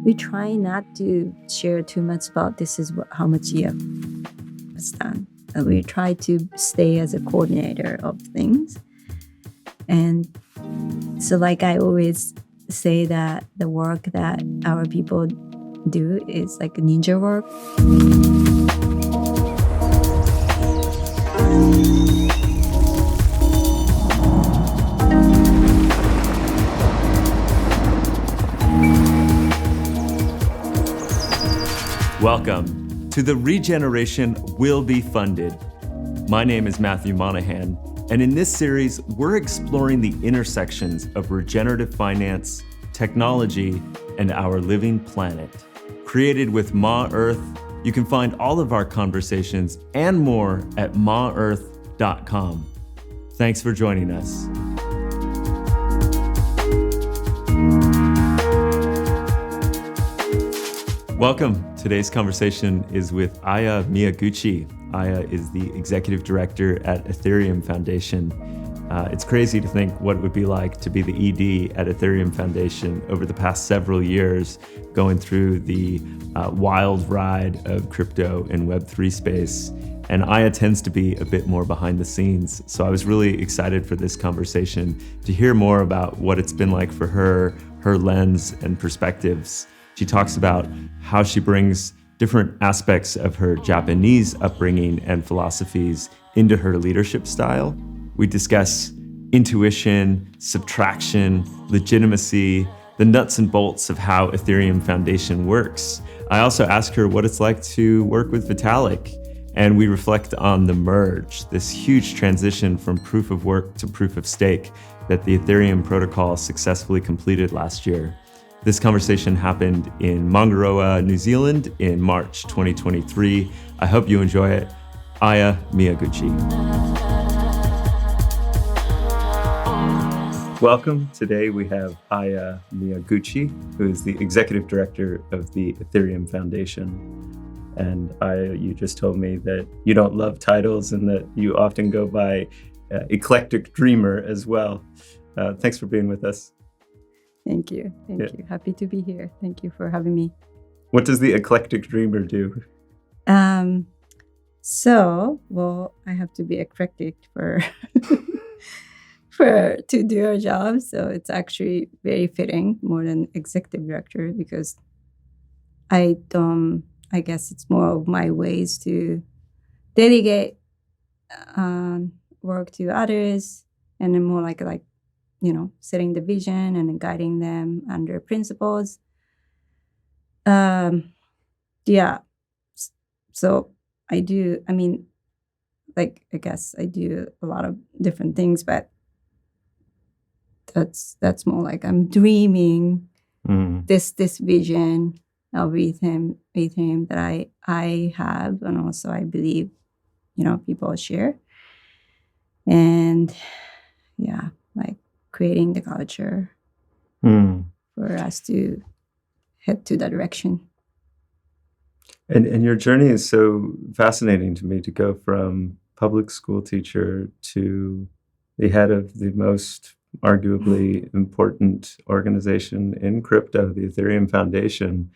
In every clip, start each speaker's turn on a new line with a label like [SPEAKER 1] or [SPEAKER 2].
[SPEAKER 1] we try not to share too much about this is how much you have done. We try to stay as a coordinator of things. And so like I always say that the work that our people do is like ninja work.
[SPEAKER 2] Welcome to the Regeneration Will Be Funded. My name is Matthew Monahan, and in this series, we're exploring the intersections of regenerative finance, technology, and our living planet. Created with Ma Earth, you can find all of our conversations and more at maearth.com. Thanks for joining us. Welcome. Today's conversation is with Aya Miyaguchi. Aya is the executive director at Ethereum Foundation. It's crazy to think what it would be like to be the ED at Ethereum Foundation over the past several years, going through the wild ride of crypto and Web3 space. And Aya tends to be a bit more behind the scenes. So I was really excited for this conversation to hear more about what it's been like for her lens and perspectives. She talks about how she brings different aspects of her Japanese upbringing and philosophies into her leadership style. We discuss intuition, subtraction, legitimacy, the nuts and bolts of how Ethereum Foundation works. I also ask her what it's like to work with Vitalik, and we reflect on the merge, this huge transition from proof of work to proof of stake that the Ethereum protocol successfully completed last year. This conversation happened in Mangaroa, New Zealand in March 2023. I hope you enjoy it. Aya Miyaguchi. Welcome. Today we have Aya Miyaguchi, who is the executive director of the Ethereum Foundation. And Aya, you just told me that you don't love titles and that you often go by eclectic dreamer as well. Thanks for being with us.
[SPEAKER 1] Thank you. Thank you. Happy to be here. Thank you for having me.
[SPEAKER 2] What does the eclectic dreamer do?
[SPEAKER 1] I have to be eclectic for to do our job. So it's actually very fitting more than executive director because I guess it's more of my ways to delegate work to others and then more like setting the vision and guiding them under principles. So I do, I guess I do a lot of different things, but that's more like I'm dreaming this vision of Ethereum that I have, and also I believe, people share. And creating the culture for us to head to that direction.
[SPEAKER 2] And your journey is so fascinating to me, to go from public school teacher to the head of the most arguably important organization in crypto, the Ethereum Foundation.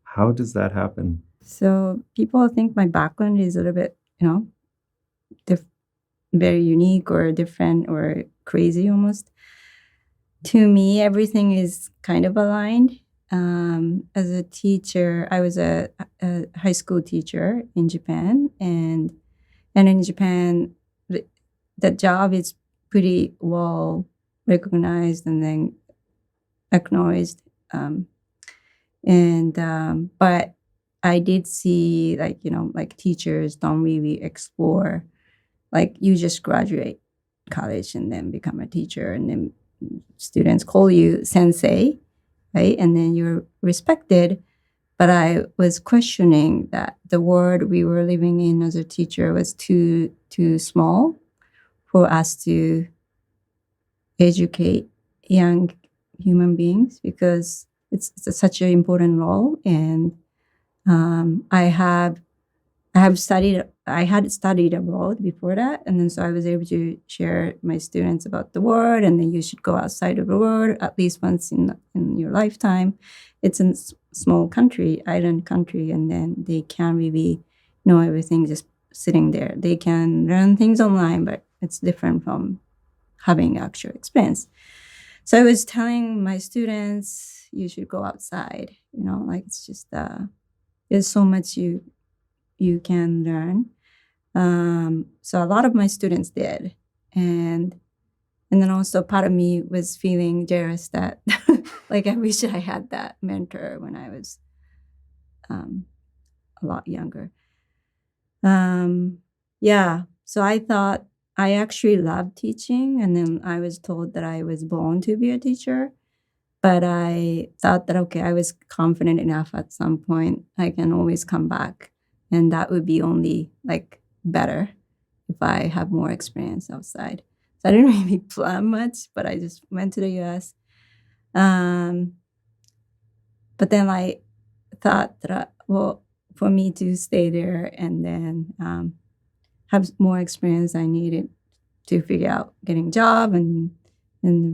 [SPEAKER 2] How does that happen?
[SPEAKER 1] So people think my background is a little bit, very unique or different or crazy almost. To me, everything is kind of aligned. As a teacher, I was a high school teacher in Japan, and in Japan, the job is pretty well recognized and then acknowledged. But I did see teachers don't really explore, you just graduate college and then become a teacher, and then students call you sensei, right? And then you're respected. But I was questioning that the world we were living in as a teacher was too small for us to educate young human beings, because it's such an important role. And I have studied I had studied abroad before that, and then so I was able to share my students about the world, and then you should go outside of the world at least once in your lifetime. It's a small country, island country, and then they can't really know everything just sitting there. They can learn things online, but it's different from having actual experience. So I was telling my students, you should go outside. Like it's just there's so much you can learn. So a lot of my students did, and then also part of me was feeling jealous that like I wish I had that mentor when I was a lot younger. Yeah, so I thought I actually loved teaching, and then I was told that I was born to be a teacher. But I thought that, okay, I was confident enough at some point I can always come back, and that would be only like better if I have more experience outside. So I didn't really plan much, but I just went to the US. But then I thought that, well, for me to stay there and then have more experience, I needed to figure out getting a job, and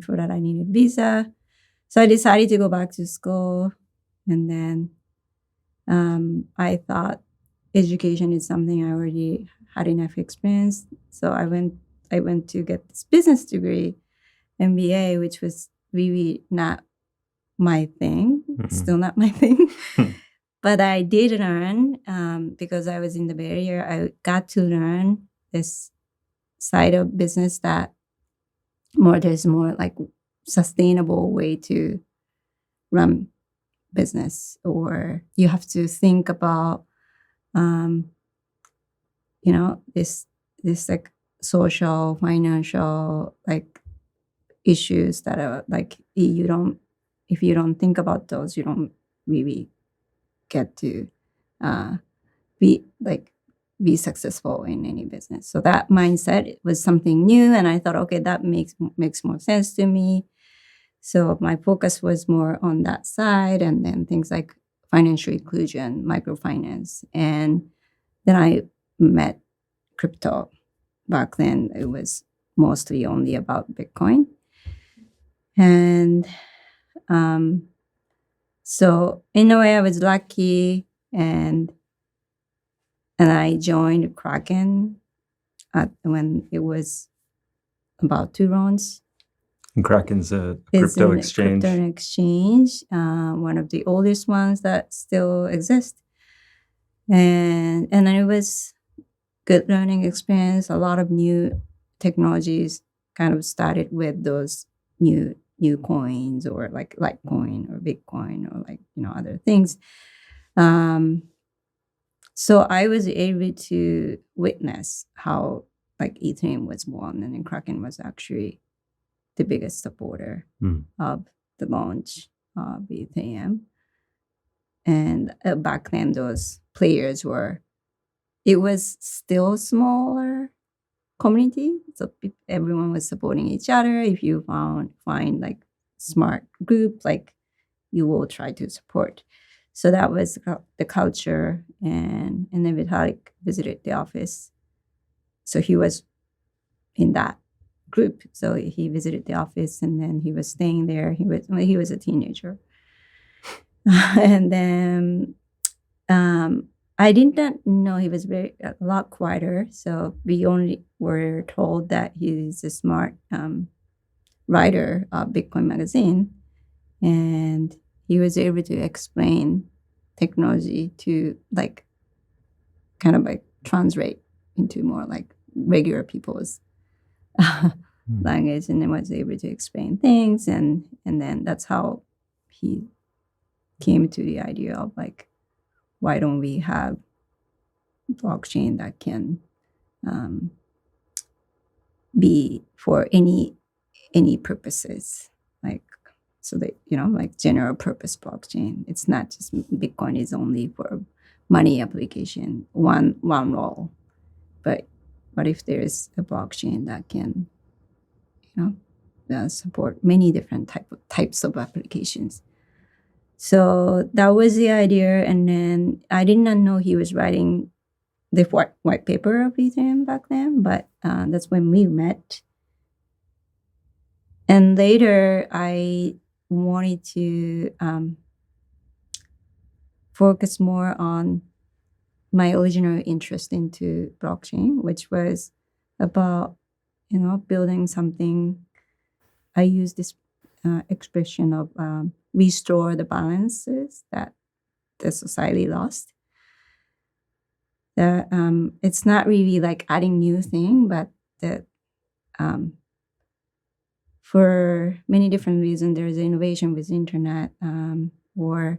[SPEAKER 1] for that I needed visa. So I decided to go back to school, and then I thought education is something I already had enough experience. So I went to get this business degree, MBA, which was really not my thing, still not my thing. But I did learn because I was in the Bay Area. I got to learn this side of business that there's more like sustainable way to run business, or you have to think about this like social, financial like issues that are like if you don't think about those, you don't really get to be successful in any business. So that mindset was something new, and I thought, okay, that makes more sense to me. So my focus was more on that side, and then things like financial inclusion, microfinance. And then I met crypto. Back then, it was mostly only about Bitcoin. And so in a way, I was lucky, and I joined Kraken when it was about to launch.
[SPEAKER 2] And Kraken's a crypto exchange.
[SPEAKER 1] Crypto exchange, one of the oldest ones that still exist. And then it was good learning experience. A lot of new technologies kind of started with those new coins, or like Litecoin or Bitcoin, or like other things. So I was able to witness how like Ethereum was born, and then Kraken was actually the biggest supporter of the launch of Ethereum. And back then, those players it was still smaller community. So everyone was supporting each other. If you find like smart group, like you will try to support. So that was the culture. And then Vitalik visited the office. So he was in that group. So he visited the office, and then he was staying there. He was a teenager. And then I did not know he was a lot quieter. So we only were told that he's a smart writer of Bitcoin magazine, and he was able to explain technology to like kind of like translate into more like regular people's language, and then was able to explain things, and then that's how he came to the idea of like, why don't we have blockchain that can be for any purposes, like so that like general purpose blockchain. It's not just Bitcoin is only for money application, one role, but what if there's a blockchain that can support many different types of applications? So that was the idea. And then I did not know he was writing the white paper of Ethereum back then, but that's when we met. And later, I wanted to focus more on my original interest into blockchain, which was about, building something. I use this expression of restore the balances that the society lost. That it's not really like adding new thing, but that for many different reasons, there's innovation with the internet, or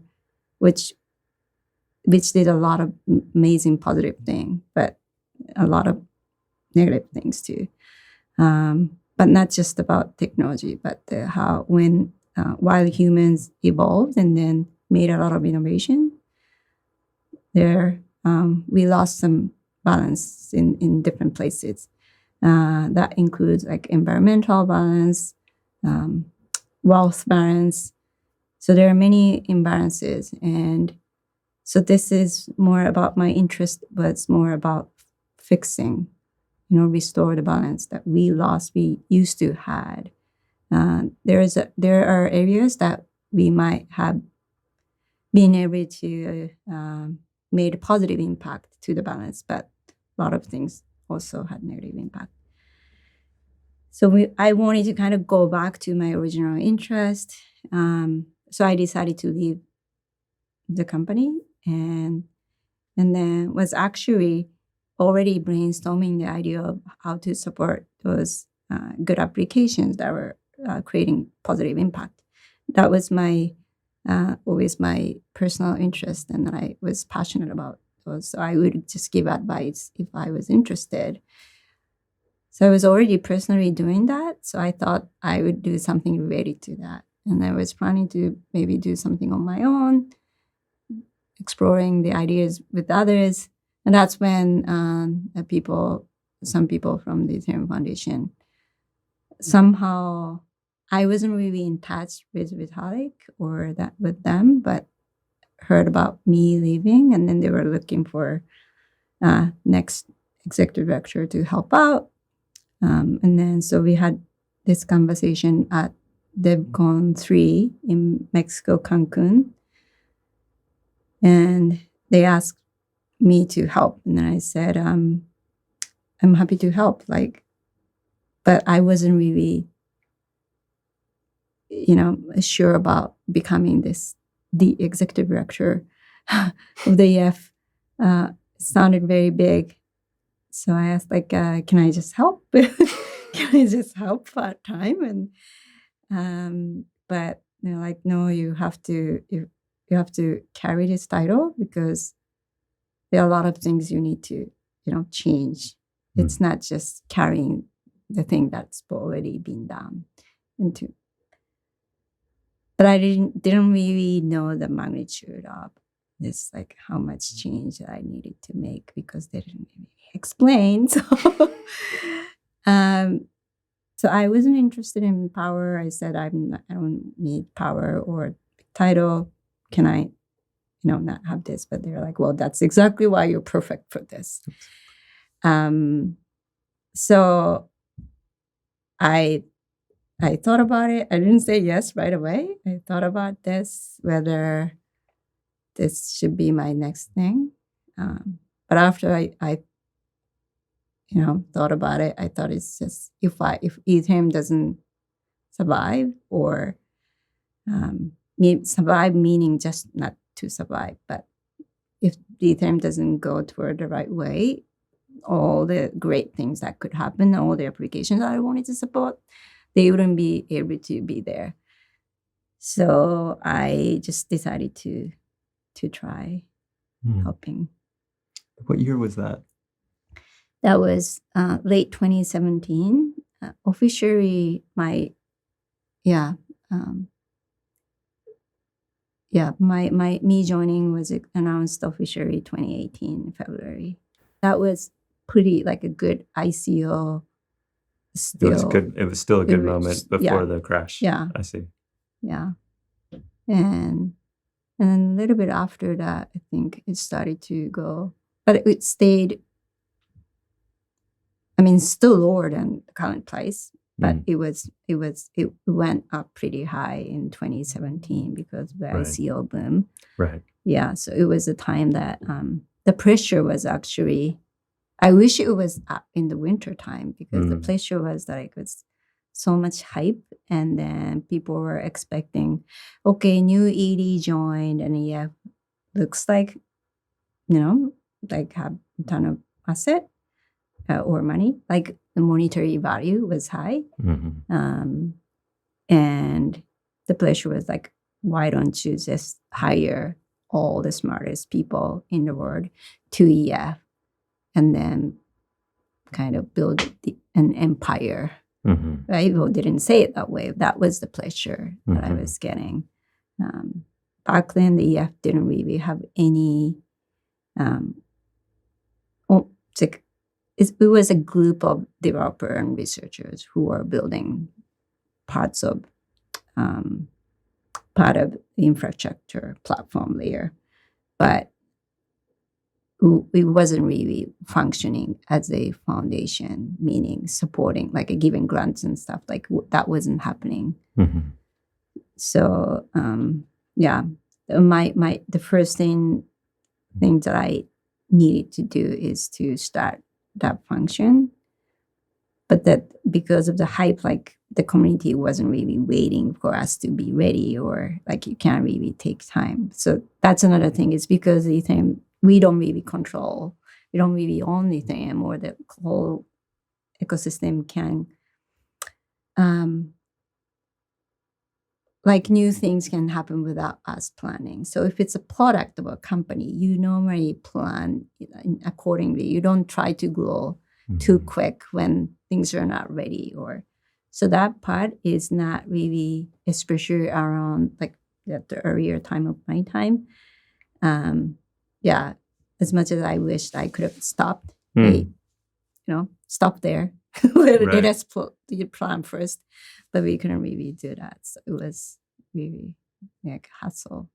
[SPEAKER 1] which did a lot of amazing positive thing, but a lot of negative things too. But not just about technology, but how while humans evolved and then made a lot of innovation, we lost some balance in different places. That includes like environmental balance, wealth balance. So there are many imbalances, and so this is more about my interest, but it's more about fixing, restore the balance that we used to had. There are areas that we might have been able to made a positive impact to the balance, but a lot of things also had negative impact. So I wanted to kind of go back to my original interest. So I decided to leave the company and then was actually already brainstorming the idea of how to support those good applications that were creating positive impact. That was always my personal interest, and I was passionate about those. So I would just give advice if I was interested. So I was already personally doing that. So I thought I would do something related to that. And I was planning to maybe do something on my own, exploring the ideas with others. And that's when some people from the Ethereum Foundation, somehow I wasn't really in touch with Vitalik or that with them, but heard about me leaving. And then they were looking for next executive director to help out. And then so we had this conversation at DevCon 3 in Mexico, Cancun. And they asked me to help. And then I said, I'm happy to help. But I wasn't really, sure about becoming the executive director of the EF. It sounded very big. So I asked, can I just help? Can I just help part-time? And but they're like, no, you have to carry this title because there are a lot of things you need to, change. It's not just carrying the thing that's already been done into. But I didn't really know the magnitude of this, how much change that I needed to make, because they didn't really explain. So, so I wasn't interested in power. I said, I don't need power or title. Can I, not have this? But they're like, well, that's exactly why you're perfect for this. So I thought about it. I didn't say yes right away. I thought about this, whether this should be my next thing. But after I thought about it, I thought it's just if Ethereum doesn't survive, or survive meaning just not to survive, but if the Ethereum doesn't go toward the right way, all the great things that could happen, all the applications that I wanted to support, they wouldn't be able to be there. So I just decided to try helping.
[SPEAKER 2] What year was that?
[SPEAKER 1] That was late 2017. Officially, my me joining was announced officially 2018 February. That was pretty a good ICO. Still,
[SPEAKER 2] it was still a good moment before the crash.
[SPEAKER 1] Yeah,
[SPEAKER 2] I see.
[SPEAKER 1] Yeah, and then a little bit after that, I think it started to go but it stayed, I mean, still lower than the current price, but it went up pretty high in 2017 because of the ICO boom.
[SPEAKER 2] Right.
[SPEAKER 1] Yeah. So it was a time that the pressure was actually, I wish it was up in the winter time because the pressure was like, it was so much hype. And then people were expecting, okay, new ED joined and yeah, looks like, like have a ton of asset or money, like the monetary value was high. And the pressure was like, why don't you just hire all the smartest people in the world to EF and then kind of build an empire, right? Well, didn't say it that way. That was the pressure that I was getting. Back then, the EF didn't really have any, it was a group of developer and researchers who were building part of the infrastructure platform layer, but it wasn't really functioning as a foundation, meaning supporting, like giving grants and stuff. Like that wasn't happening. So the first thing that I needed to do is to start that function, but that because of the hype, like the community wasn't really waiting for us to be ready, or like you can't really take time. So that's another thing, is because Ethereum, we don't really control, we don't really own Ethereum, or the whole ecosystem can, like new things can happen without us planning. So if it's a product of a company, you normally plan accordingly. You don't try to grow too quick when things are not ready, or so that part is not really, especially around like at the earlier time of my time. As much as I wished I could have stopped, stop there. Let us put the plan first, but we couldn't really do that. So it was really like hassle.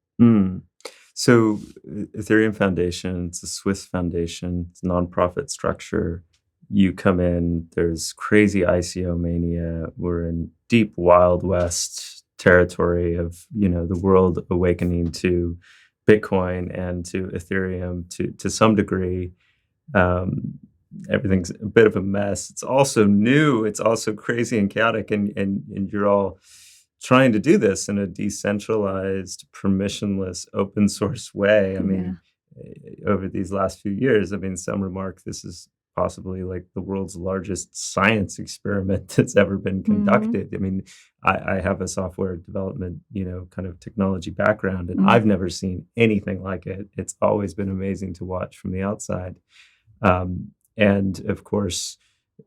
[SPEAKER 2] So Ethereum Foundation, it's a Swiss foundation, it's a nonprofit structure. You come in, there's crazy ICO mania. We're in deep Wild West territory of, the world awakening to Bitcoin and to Ethereum to some degree. Everything's a bit of a mess. It's also new. It's also crazy and chaotic. And you're all trying to do this in a decentralized, permissionless, open source way. I mean, over these last few years, some remark this is possibly like the world's largest science experiment that's ever been conducted. I have a software development, kind of technology background, and I've never seen anything like it. It's always been amazing to watch from the outside. And of course,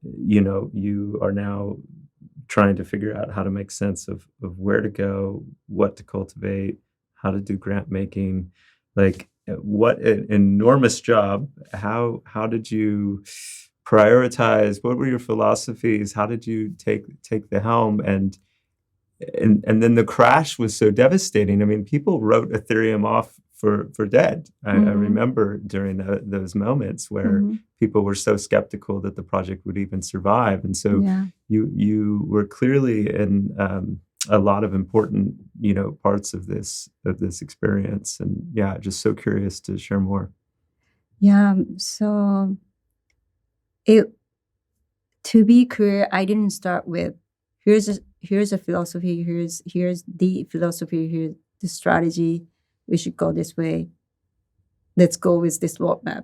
[SPEAKER 2] you are now trying to figure out how to make sense of where to go, what to cultivate, how to do grant making. Like, what an enormous job. How did you prioritize? What were your philosophies? How did you take the helm? And then the crash was so devastating. People wrote Ethereum off for dead. I remember during those moments where people were so skeptical that the project would even survive. And so you were clearly in a lot of important, parts of this experience. And just so curious to share more.
[SPEAKER 1] Yeah. So to be clear, I didn't start with here's a philosophy, here's the philosophy, here's the strategy. We should go this way. Let's go with this roadmap.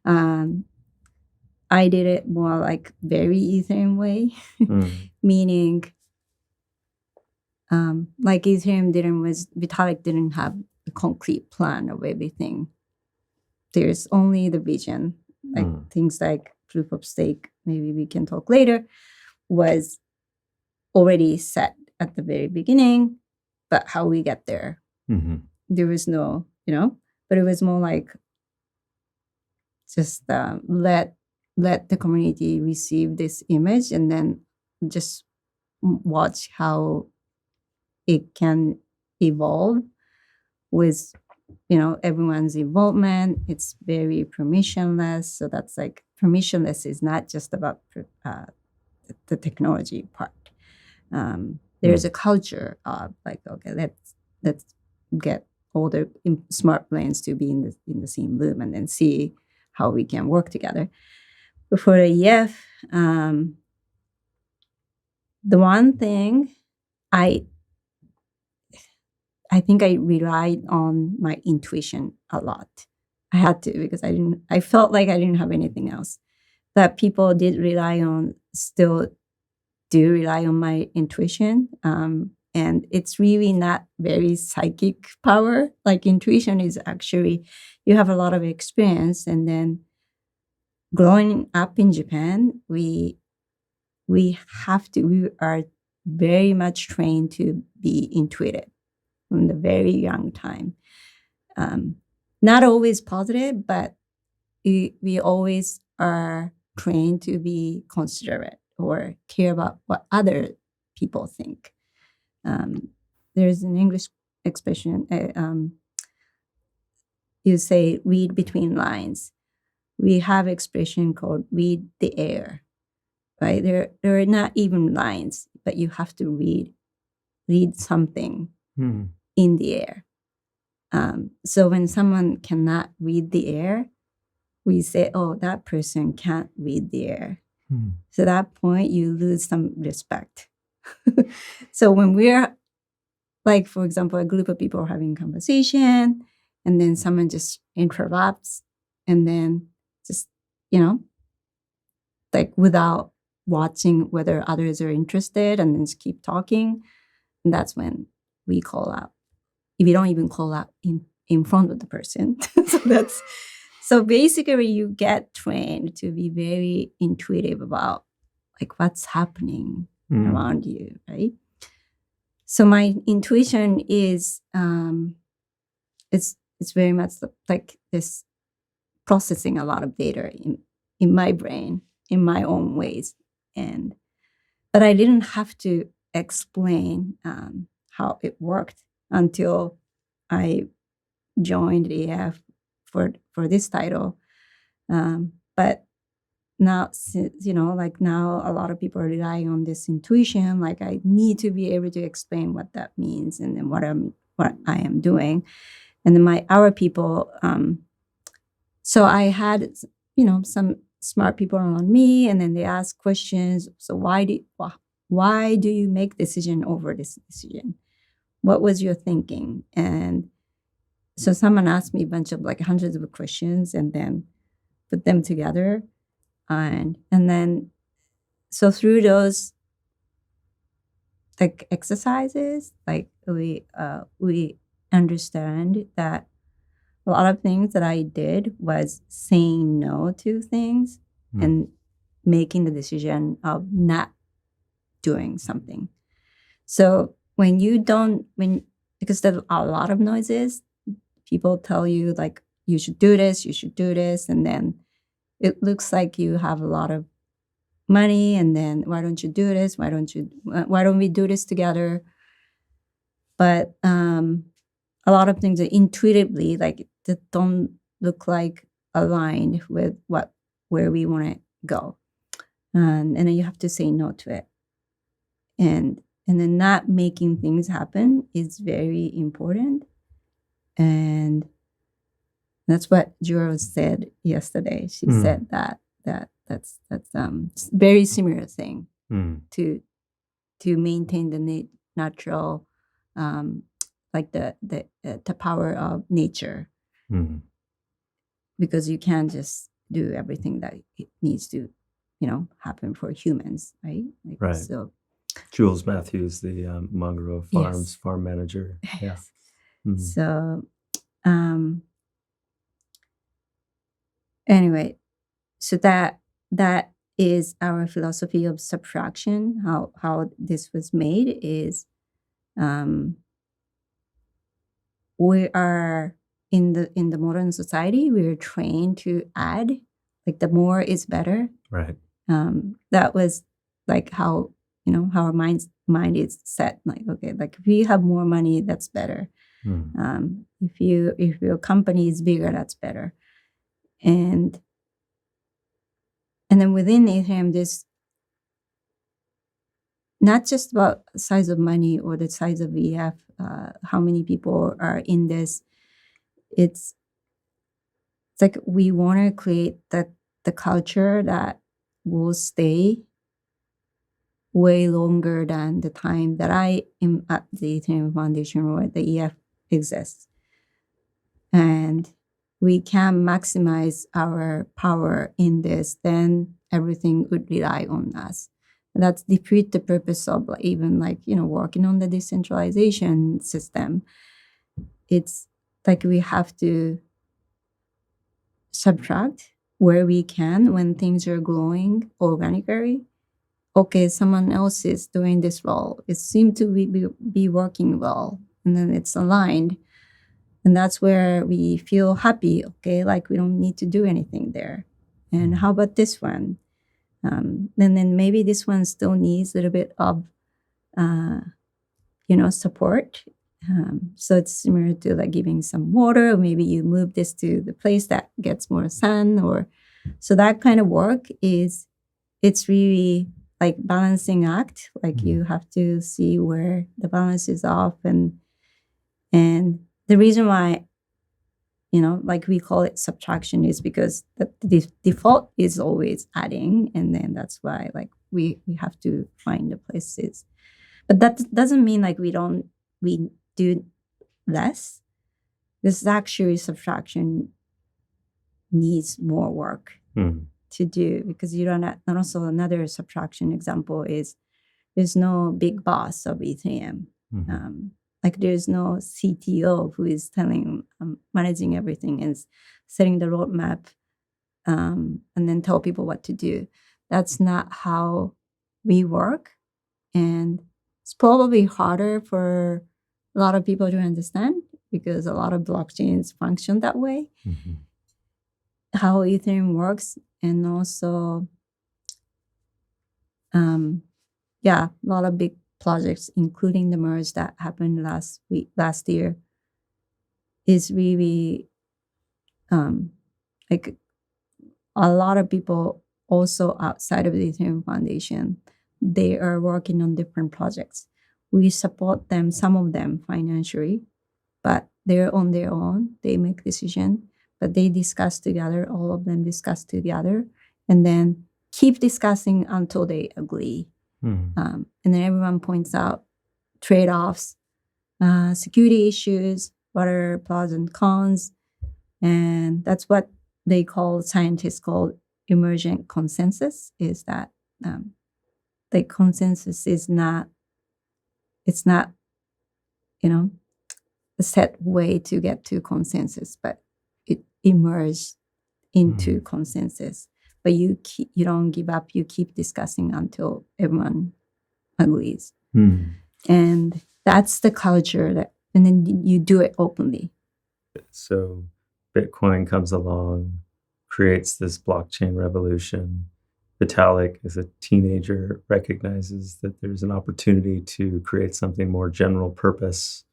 [SPEAKER 1] I did it more like very Ethereum way, meaning like Ethereum Vitalik didn't have a concrete plan of everything. There's only the vision, like things like proof of stake, maybe we can talk later, was already set at the very beginning, but how we get there. There was no, but it was more like just let the community receive this image and then just watch how it can evolve with everyone's involvement. It's very permissionless. So that's like permissionless is not just about the technology part. There's a culture of like, okay, let's get all the smart brains to be in the same room and then see how we can work together. But for the EF, the one thing I think I relied on my intuition a lot. I had to because I felt like I didn't have anything else. That people did rely on, still do rely on my intuition. And it's really not very psychic power. Like intuition is actually, you have a lot of experience. And then growing up in Japan, we are very much trained to be intuitive from the very young time. Not always positive, but we always are trained to be considerate or care about what other people think. There's an English expression, you say read between lines. We have expression called read the air, right? There are not even lines, but you have to read something in the air. So when someone cannot read the air, we say, oh, that person can't read the air. So at that point, you lose some respect. So when we're, like, for example, a group of people are having a conversation, and then someone just interrupts, and then just, like without watching whether others are interested, and then just keep talking, and that's when we call out. If you don't even call out in front of the person. So basically you get trained to be very intuitive about like what's happening around you, right? So my intuition is it's very much like this processing a lot of data in my brain in my own ways, but I didn't have to explain how it worked until I joined EF for this title. But now, like now a lot of people are relying on this intuition. Like I need to be able to explain what that means and then what I am doing. And then our people, so I had, some smart people around me, and then they ask questions. So why do you make decision over this decision? What was your thinking? And so someone asked me a bunch of like hundreds of questions and then put them together. And then, so through those like exercises, like we understand that a lot of things that I did was saying no to things and making the decision of not doing something. So because there are a lot of noises, people tell you like, you should do this. And then it looks like you have a lot of money, and then why don't you do this? Why don't we do this together? But a lot of things are intuitively like that don't look like aligned with where we want to go. And then you have to say no to it. And then not making things happen is very important. And that's what Juro said yesterday. She said that's very similar thing to maintain the natural, like the power of nature, because you can't just do everything that it needs to, happen for humans, right? Like,
[SPEAKER 2] right.
[SPEAKER 1] So,
[SPEAKER 2] Jules Matthews, the Mongrove Farms farm manager. Yeah.
[SPEAKER 1] So, anyway, so that is our philosophy of subtraction. How this was made is, we are in the modern society, we are trained to add, like the more is better.
[SPEAKER 2] Right.
[SPEAKER 1] That was like how how our mind is set. Like, okay, like if we have more money, that's better. If your company is bigger, that's better. And then within Ethereum, there's not just about size of money or the size of EF, how many people are in this. It's like we want to create the culture that will stay way longer than the time that I am at the Ethereum Foundation or the EF exists. And we can maximize our power in this, then everything would rely on us. And that's defeat the purpose of even working on the decentralization system. It's like we have to subtract where we can when things are growing organically. Okay, someone else is doing this well. It seems to be working well, and then it's aligned. And that's where we feel happy, okay, like we don't need to do anything there. And how about this one? And then maybe this one still needs a little bit of, support. So it's similar to like giving some water, or maybe you move this to the place that gets more sun, so that kind of work it's really like balancing act. Like you have to see where the balance is off, and the reason why, like we call it subtraction is because the default is always adding, and then that's why like we have to find the places. But that doesn't mean like we do less. This is actually subtraction needs more work to do, because you don't. And also another subtraction example is there's no big boss of Ethereum. Like there's no CTO who is managing everything and setting the roadmap, and then tell people what to do. That's not how we work. And it's probably harder for a lot of people to understand because a lot of blockchains function that way. How Ethereum works, and also, a lot of big projects, including the merge that happened last year, is really like a lot of people also outside of the Ethereum Foundation. They are working on different projects. We support them, some of them financially, but they're on their own. They make decisions, but they discuss together. All of them discuss together, and then keep discussing until they agree. And then everyone points out trade-offs, security issues, what are pros and cons. And that's what scientists call emergent consensus, is that the consensus is not, it's not, a set way to get to consensus, but it emerges into consensus. But you don't give up. You keep discussing until everyone agrees. And that's the culture and then you do it openly.
[SPEAKER 2] So Bitcoin comes along, creates this blockchain revolution. Vitalik, as a teenager, recognizes that there's an opportunity to create something more general purpose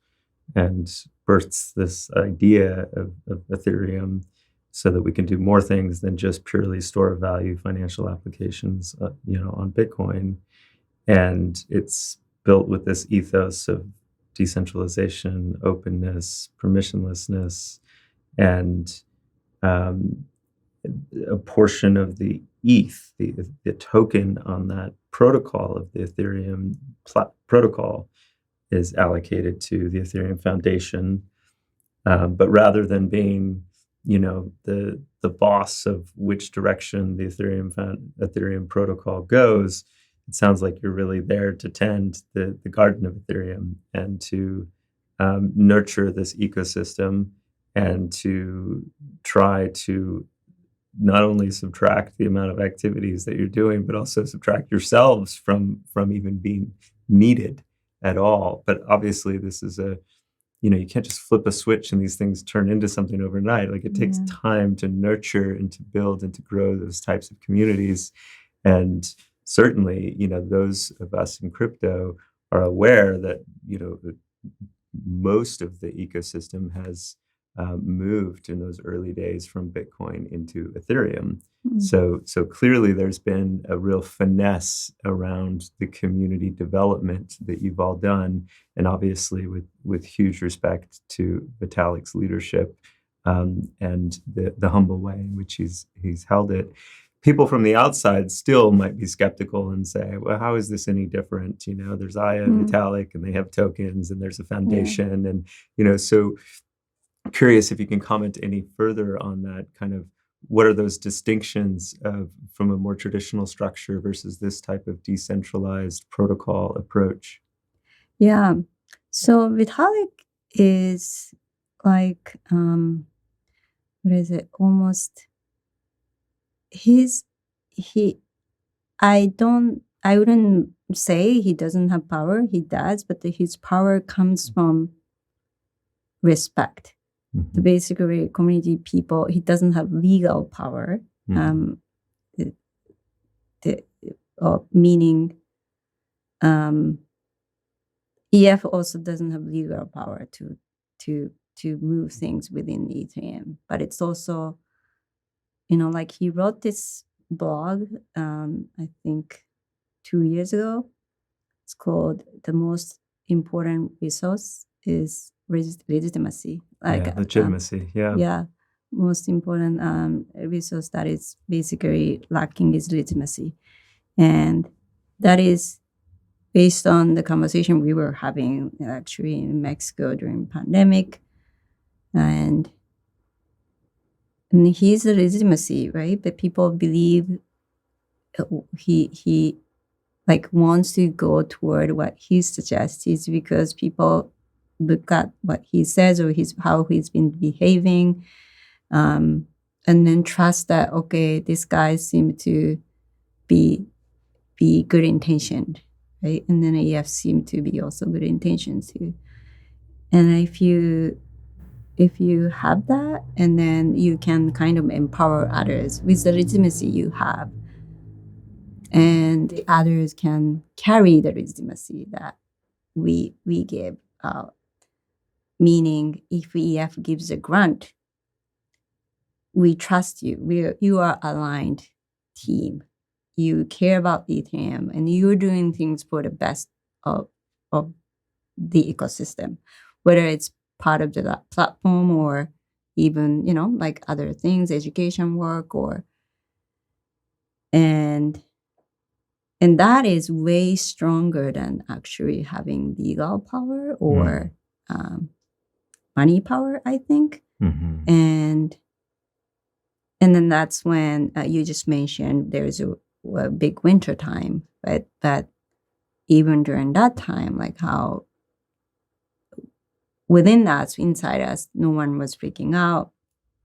[SPEAKER 2] and births this idea of Ethereum, so that we can do more things than just purely store of value financial applications, on Bitcoin. And it's built with this ethos of decentralization, openness, permissionlessness, and a portion of the ETH, the token on that protocol of the Ethereum protocol, is allocated to the Ethereum Foundation. But rather than being the boss of which direction the Ethereum protocol goes, it sounds like you're really there to tend the garden of Ethereum and to nurture this ecosystem, and to try to not only subtract the amount of activities that you're doing, but also subtract yourselves from even being needed at all. But obviously this is you can't just flip a switch and these things turn into something overnight. Like it takes time to nurture and to build and to grow those types of communities. And certainly, those of us in crypto are aware that, most of the ecosystem has moved in those early days from Bitcoin into Ethereum. So clearly there's been a real finesse around the community development that you've all done, and obviously with huge respect to Vitalik's leadership and the humble way in which he's held it. People from the outside still might be skeptical and say, well, how is this any different? There's Aya and Vitalik, and they have tokens, and there's a foundation. And, so curious if you can comment any further on that kind of, what are those distinctions from a more traditional structure versus this type of decentralized protocol approach?
[SPEAKER 1] Yeah. So Vitalik is like, what is it? Almost I wouldn't say he doesn't have power. He does, but his power comes from respect. The basically community people, he doesn't have legal power. Meaning EF also doesn't have legal power to move things within Ethereum. But it's also, like he wrote this blog, I think 2 years ago. It's called "The Most Important Resource is Legitimacy."
[SPEAKER 2] Legitimacy,
[SPEAKER 1] Yeah, most important resource that is basically lacking is legitimacy. And that is based on the conversation we were having actually in Mexico during pandemic. And he's a legitimacy, right? But people believe he like wants to go toward what he suggests is because people look at what he says or how he's been behaving, and then trust that, okay, this guy seemed to be good intentioned, right? And then EF seem to be also good intentions too. And if you have that, and then you can kind of empower others with the legitimacy you have, and the others can carry the legitimacy that we give out. Meaning, if EF gives a grant, we trust you. You are aligned team. You care about Ethereum, and you're doing things for the best of the ecosystem, whether it's part of the platform or even, like other things, education work, and that is way stronger than actually having legal power or money power, I think. And then that's when you just mentioned there's a big winter time, but even during that time, like how within us, inside us, no one was freaking out.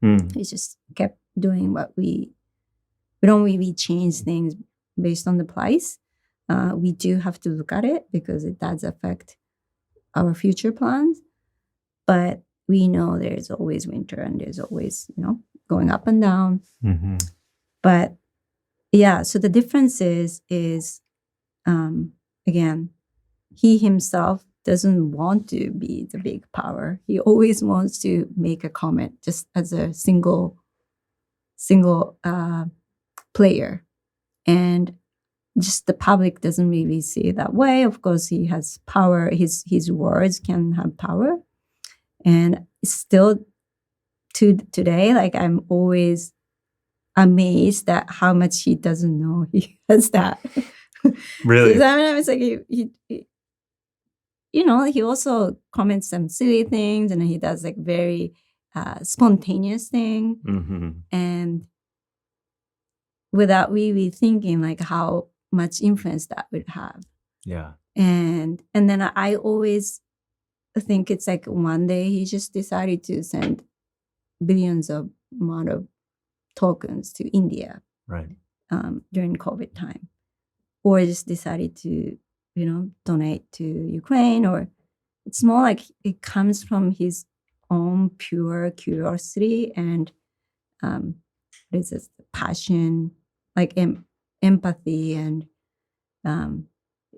[SPEAKER 1] We just kept doing what we don't really change things based on the price. We do have to look at it because it does affect our future plans. But we know there's always winter and there's always, going up and down. But yeah, so the difference is again, he himself doesn't want to be the big power. He always wants to make a comment just as a single player. And just the public doesn't really see it that way. Of course, he has power. His words can have power. And still to today, like I'm always amazed at how much he doesn't know he has that.
[SPEAKER 2] Really?
[SPEAKER 1] Sometimes like he also comments some silly things, and he does like very spontaneous thing, and without really thinking like how much influence that would have.
[SPEAKER 2] Yeah.
[SPEAKER 1] And then I always think it's like one day he just decided to send billions of amount of tokens to India,
[SPEAKER 2] right,
[SPEAKER 1] during COVID time, or just decided to donate to Ukraine, or it's more like it comes from his own pure curiosity and this is passion, like empathy, and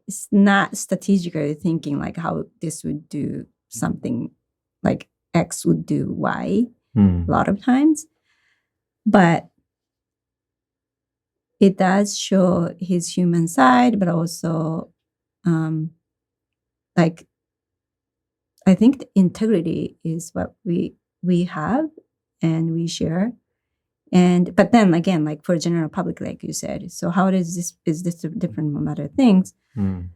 [SPEAKER 1] it's not strategically thinking like how this would do something like X would do Y
[SPEAKER 2] Hmm.
[SPEAKER 1] a lot of times. But it does show his human side, but also like I think the integrity is what we have and we share. And but then again, like for general public, like you said, so how is this different from other things?
[SPEAKER 2] Hmm.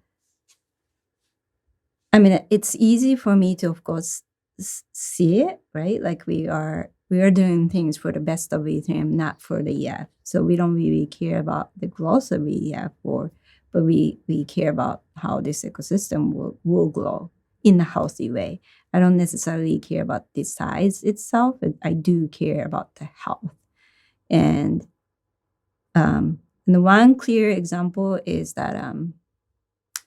[SPEAKER 1] I mean, it's easy for me to, of course, see it, right? Like we are doing things for the best of Ethereum, not for the EF. So we don't really care about the growth of EF, but we care about how this ecosystem will grow in a healthy way. I don't necessarily care about the size itself, but I do care about the health. And the one clear example is that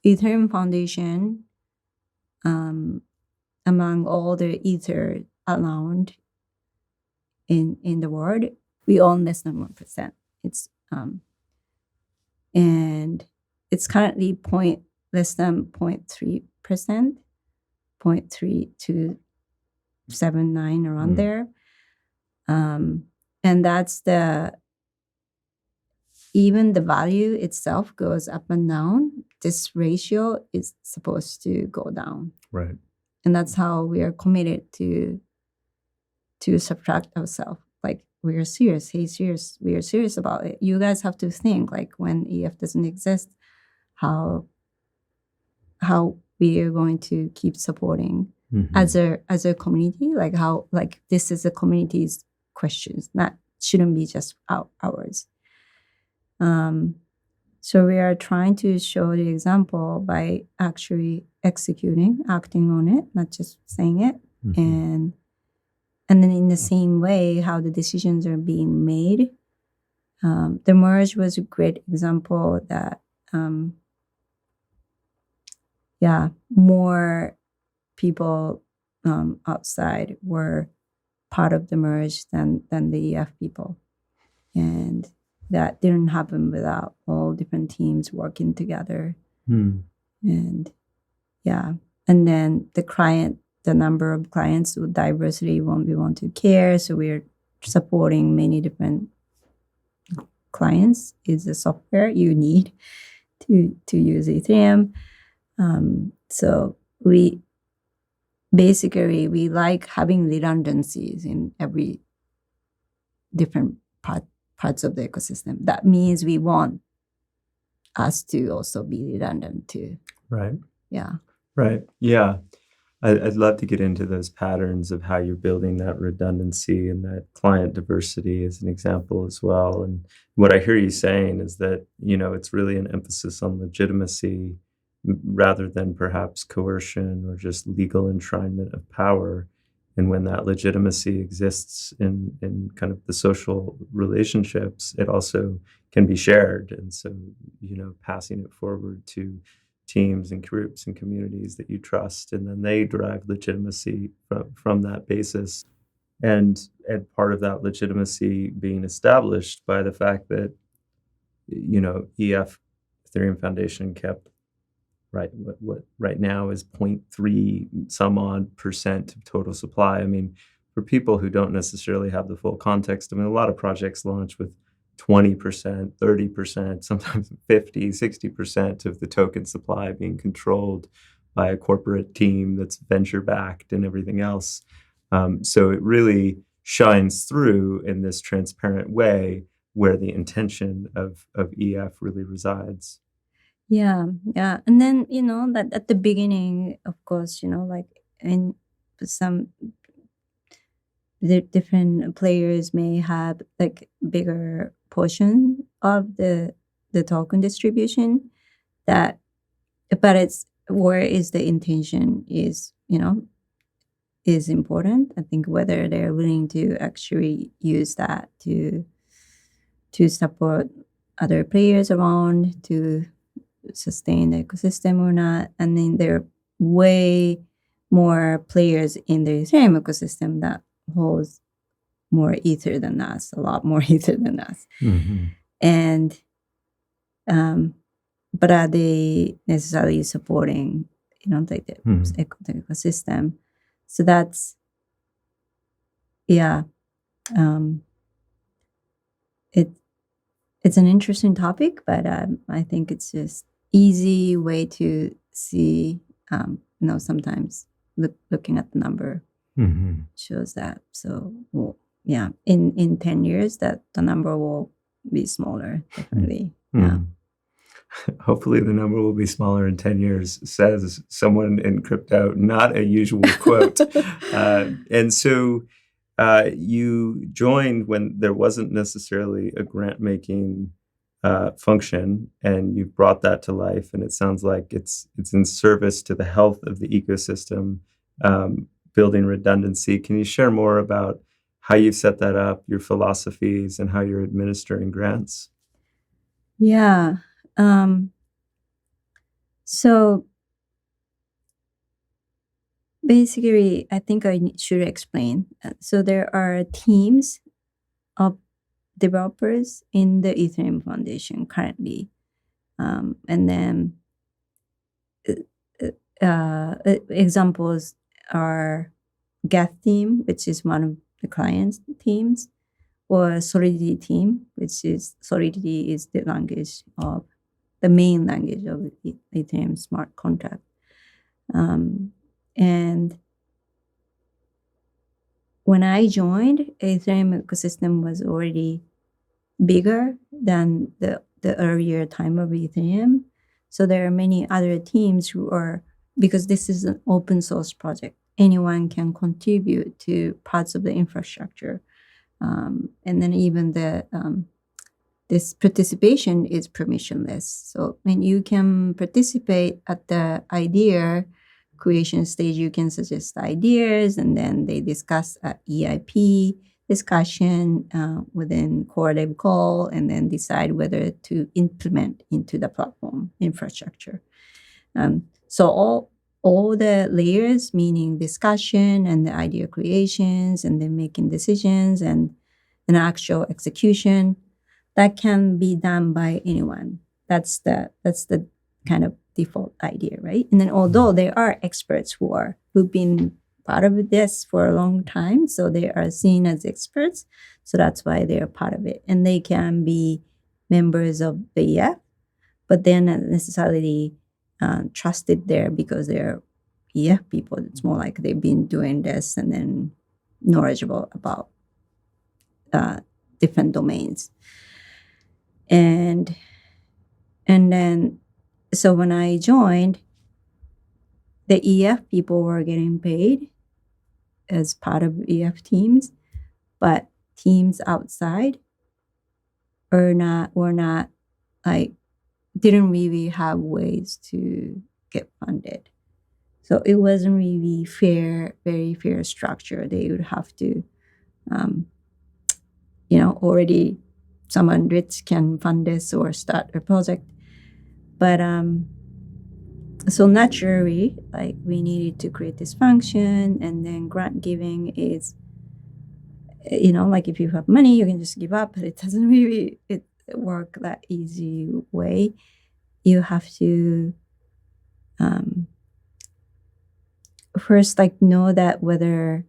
[SPEAKER 1] Ethereum Foundation, among all the Ether around in the world, we own less than 1%. It's and it's currently less than 0.3%, 0.3279 around there. And that's even the value itself goes up and down. This ratio is supposed to go down.
[SPEAKER 2] Right.
[SPEAKER 1] And that's how we are committed to subtract ourselves. Like we are serious. Hey, serious. We are serious about it. You guys have to think like when EF doesn't exist, how we are going to keep supporting as a community. Like how like this is a community's questions, shouldn't be just ours. So we are trying to show the example by actually acting on it, not just saying it. And then in the same way, how the decisions are being made. The merge was a great example that, more people outside were part of the merge than the EF people. And that didn't happen without all different teams working together. And and then the number of clients with diversity won't be want to care. So we're supporting many different clients. Is the software you need to use Ethereum. So we like having redundancies in every different parts of the ecosystem. That means we want us to also be redundant too.
[SPEAKER 2] Right.
[SPEAKER 1] Yeah.
[SPEAKER 2] Right. Yeah. I'd love to get into those patterns of how you're building that redundancy and that client diversity as an example as well. And what I hear you saying is that, it's really an emphasis on legitimacy rather than perhaps coercion or just legal enshrinement of power. And when that legitimacy exists in kind of the social relationships, it also can be shared. And so, passing it forward to teams and groups and communities that you trust, and then they derive legitimacy from that basis. And part of that legitimacy being established by the fact that, EF, Ethereum Foundation, kept what right now is 0.3 some odd percent of total supply. I mean, for people who don't necessarily have the full context, I mean, a lot of projects launch with 20%, 30%, sometimes 50, 60% of the token supply being controlled by a corporate team that's venture backed and everything else. So it really shines through in this transparent way where the intention of EF really resides.
[SPEAKER 1] Yeah. And then, that at the beginning, of course, like in some the different players may have like bigger portion of the token distribution but it's where is the intention is important. I think whether they're willing to actually use that to support other players around to sustain the ecosystem or not. And then there are way more players in the Ethereum ecosystem that holds more ether than us, a lot more ether than us. And but are they necessarily supporting like the ecosystem. So that's, yeah, it's an interesting topic, but I think it's just easy way to see, sometimes looking at the number shows that. So, well, yeah, in 10 years, that the number will be smaller, definitely. Yeah.
[SPEAKER 2] Hopefully the number will be smaller in 10 years, says someone in crypto, not a usual quote. And so you joined when there wasn't necessarily a grant-making function, and you've brought that to life, and it sounds like it's in service to the health of the ecosystem, building redundancy. Can you share more about how you've set that up, your philosophies, and how you're administering grants?
[SPEAKER 1] Yeah. So basically, I think I should explain. So there are teams of developers in the Ethereum Foundation currently. And then examples are Geth team, which is one of the clients' teams, or Solidity team, which is Solidity is the main language of Ethereum smart contract. And when I joined, Ethereum ecosystem was already bigger than the earlier time of Ethereum. So there are many other teams who are, because this is an open source project, anyone can contribute to parts of the infrastructure. And then even this participation is permissionless. So when you can participate at the idea creation stage, you can suggest ideas, and then they discuss at EIP discussion within core dev call, and then decide whether to implement into the platform infrastructure. So all the layers, meaning discussion and the idea creations, and then making decisions and an actual execution, that can be done by anyone. That's the kind of default idea, right? And then although there are experts who've been part of this for a long time, so they are seen as experts. So that's why they're part of it. And they can be members of the EF, but they're not necessarily trusted there because they're EF people. It's more like they've been doing this and then knowledgeable about different domains. And then, so when I joined, the EF people were getting paid as part of EF teams, but teams outside were not like, didn't really have ways to get funded. So it wasn't really very fair structure. They would have to, already someone rich can fund this or start a project. But so naturally, like, we needed to create this function, and then grant giving is, like, if you have money, you can just give up, but it doesn't really work that easy way. You have to first, like, know that whether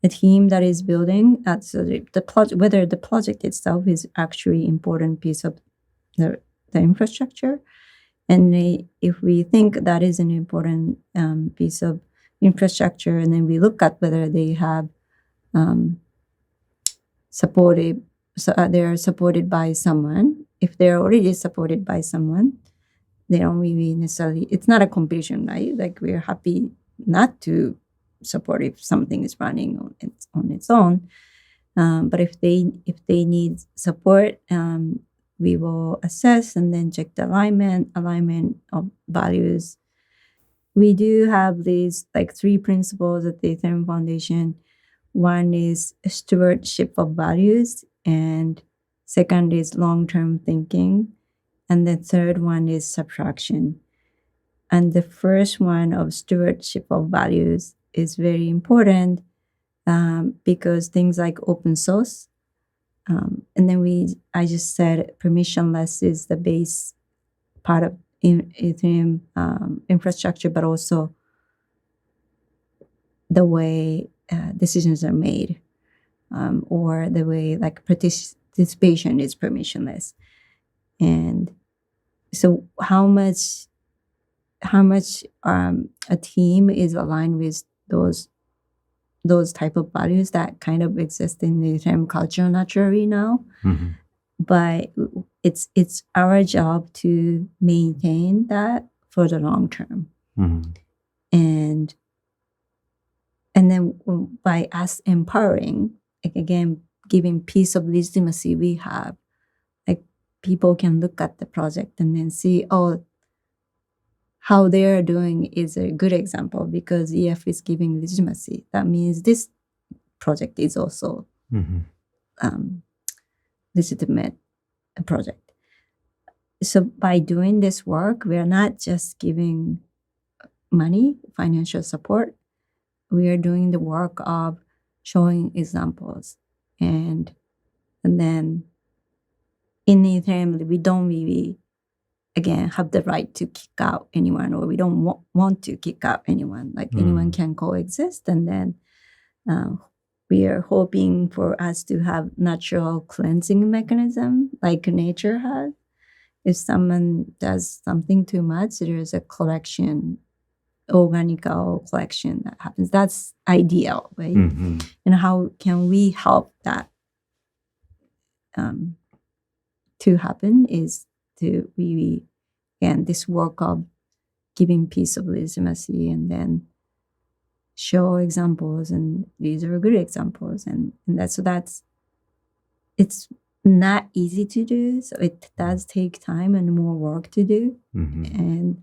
[SPEAKER 1] the team that is building whether the project itself is actually important piece of the infrastructure. And if we think that is an important piece of infrastructure, and then we look at whether they have they're supported by someone. If they're already supported by someone, they don't really necessarily, it's not a competition, right? Like, we're happy not to support if something is running on its own. But if they need support, we will assess and then check the alignment of values. We do have these, like, 3 principles at the Ethereum Foundation. One is stewardship of values, and second is long-term thinking, and the third one is subtraction. And the first one of stewardship of values is very important because things like open source, and then I just said permissionless is the base part of Ethereum infrastructure, but also the way decisions are made, or the way like participation is permissionless. And so how much a team is aligned with those type of values that kind of exist in the Ethereum culture naturally now.
[SPEAKER 2] Mm-hmm.
[SPEAKER 1] But it's our job to maintain that for the long term.
[SPEAKER 2] Mm-hmm.
[SPEAKER 1] And then by us empowering, like again, giving piece of legitimacy we have, like people can look at the project and then see, oh, how they're doing is a good example because EF is giving legitimacy. That means this project is also legitimate project. So by doing this work, we are not just giving money, financial support. We are doing the work of showing examples. And then in Ethereum, we don't really, again, have the right to kick out anyone, or we don't want to kick out anyone. Like anyone can coexist. And then we are hoping for us to have natural cleansing mechanism like nature has. If someone does something too much, there's a collection, organic collection that happens. That's ideal, right?
[SPEAKER 2] Mm-hmm.
[SPEAKER 1] And how can we help that to happen is to really, again, this work of giving piece of legitimacy and then show examples, and these are good examples, and that's it's not easy to do, so it does take time and more work to do. And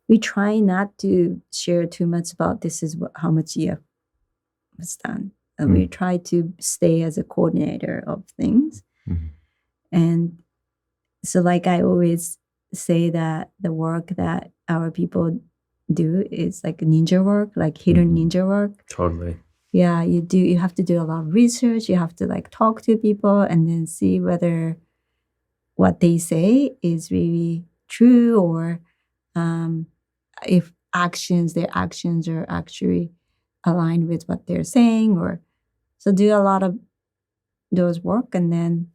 [SPEAKER 1] we try not to share too much about this is how much EF was done, and we try to stay as a coordinator of things. And so like I always say that the work that our people do is like ninja work, like hidden ninja work.
[SPEAKER 2] Totally.
[SPEAKER 1] Yeah, you have to do a lot of research. You have to like talk to people and then see whether what they say is really true, or if their actions are actually aligned with what they're saying, or so do a lot of those work and then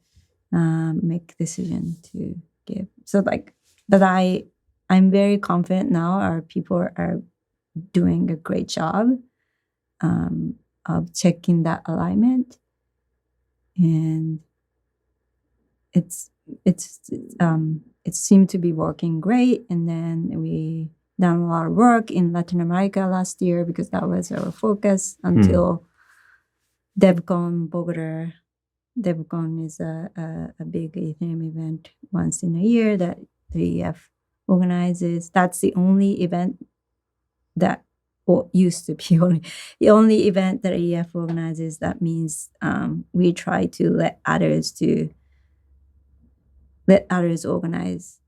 [SPEAKER 1] make decision to give. So like, but I'm very confident now our people are doing a great job of checking that alignment, and it seemed to be working great. And then we done a lot of work in Latin America last year because that was our focus until DevCon Bogota. DevCon is a big Ethereum event once in a year that the EF organizes. That's the only event that, or used to be the only event that EF organizes. That means we try to let others organize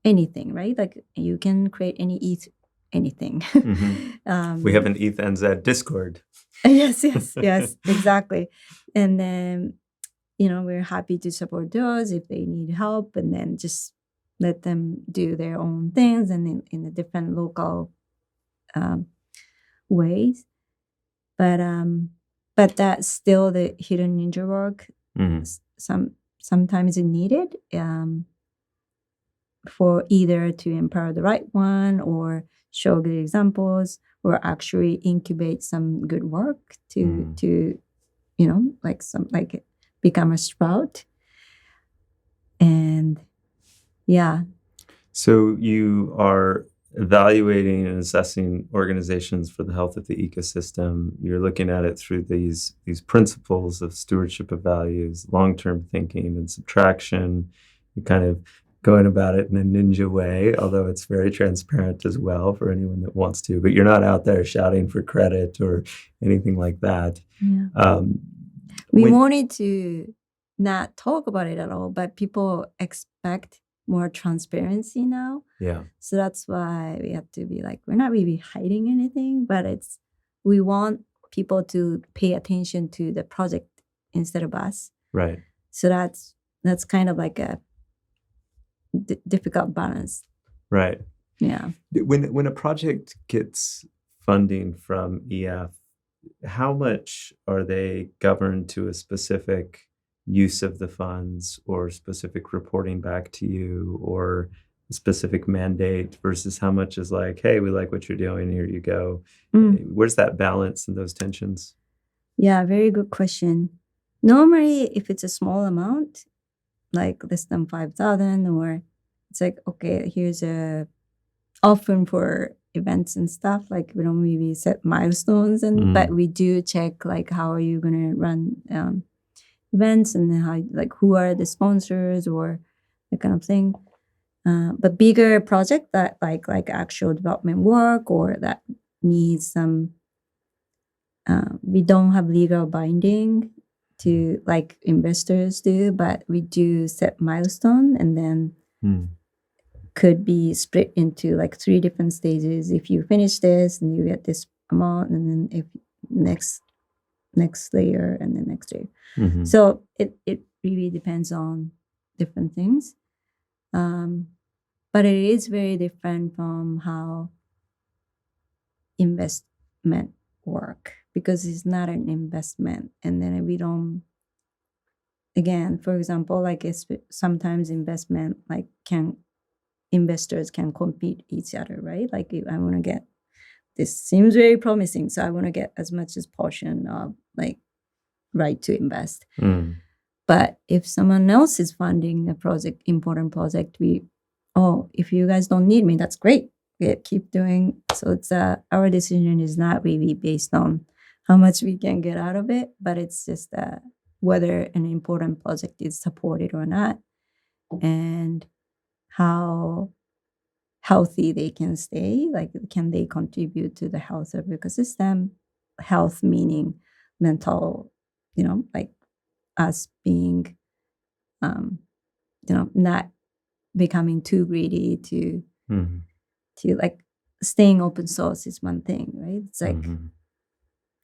[SPEAKER 1] anything, right? Like you can create any ETH anything.
[SPEAKER 2] We have an ETH NZ Discord.
[SPEAKER 1] Yes, exactly. And then we're happy to support those if they need help, and then just let them do their own things and in a different local ways. But that's still the hidden ninja work. Sometimes it's needed for either to empower the right one, or show good examples, or actually incubate some good work to like become a sprout. And yeah.
[SPEAKER 2] So you are evaluating and assessing organizations for the health of the ecosystem. You're looking at it through these principles of stewardship of values, long-term thinking and subtraction. You're kind of going about it in a ninja way, although it's very transparent as well for anyone that wants to. But you're not out there shouting for credit or anything like that.
[SPEAKER 1] Yeah. We wanted to not talk about it at all, but people expect more transparency now.
[SPEAKER 2] Yeah.
[SPEAKER 1] So that's why we have to be like, we're not really hiding anything, but we want people to pay attention to the project instead of us.
[SPEAKER 2] Right.
[SPEAKER 1] So that's kind of like a difficult balance
[SPEAKER 2] Right.
[SPEAKER 1] Yeah.
[SPEAKER 2] When a project gets funding from EF, how much are they governed to a specific use of the funds or specific reporting back to you or a specific mandate versus how much is like, hey, we like what you're doing, here you go? Where's that balance and those tensions?
[SPEAKER 1] Yeah, very good question. Normally, if it's a small amount, like less than 5,000, or it's like, okay, here's a often for events and stuff, like we don't really set milestones, but we do check like how are you gonna run events and then how, like, who are the sponsors or that kind of thing. But bigger project that like actual development work or that needs some, we don't have legal binding to like investors do, but we do set milestone and then could be split into like 3 different stages. If you finish this, and you get this amount, and then if next layer, and then next layer. So it really depends on different things. But it is very different from how investment work, because it's not an investment, and then we don't. Again, for example, like sometimes investment like investors can compete each other, right? Like I want to get, this seems very promising, so I want to get as much as portion of like right to invest. But if someone else is funding a project, important project, if you guys don't need me, that's great. We keep doing. So it's our decision is not really based on how much we can get out of it, but it's just whether an important project is supported or not, and how healthy they can stay. Like, can they contribute to the health of the ecosystem? Health meaning mental, like us being, not becoming too greedy to like staying open source is one thing, right? It's like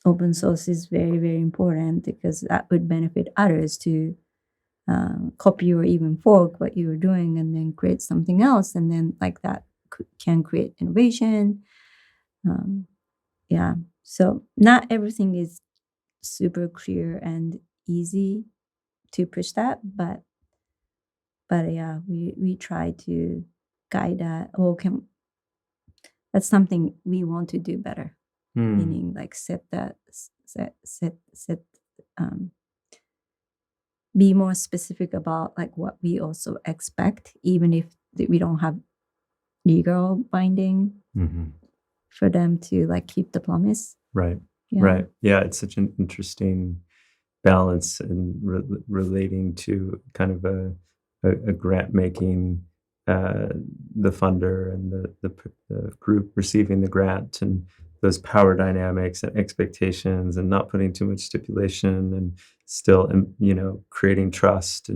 [SPEAKER 1] open source is very, very important because that would benefit others to copy or even fork what you were doing and then create something else, and then like that can create innovation. Yeah, so not everything is super clear and easy to push that, but yeah, we try to guide that. That's something we want to do better, meaning like set be more specific about like what we also expect, even if we don't have legal binding for them to like keep the promise.
[SPEAKER 2] Right.
[SPEAKER 1] Yeah.
[SPEAKER 2] Right. Yeah, it's such an interesting balance and relating to kind of a grant making, the funder and the group receiving the grant, and those power dynamics and expectations, and not putting too much stipulation, and still, creating trust,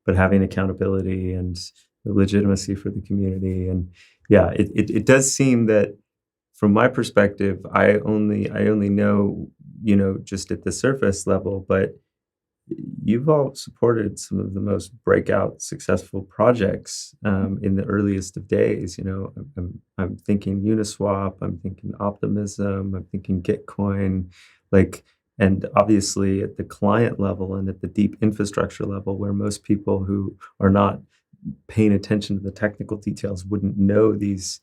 [SPEAKER 2] but having accountability and the legitimacy for the community. And yeah, it does seem that from my perspective, I only know, just at the surface level, but you've all supported some of the most breakout successful projects in the earliest of days. I'm thinking Uniswap, I'm thinking Optimism, I'm thinking Gitcoin, and obviously at the client level and at the deep infrastructure level, where most people who are not paying attention to the technical details wouldn't know these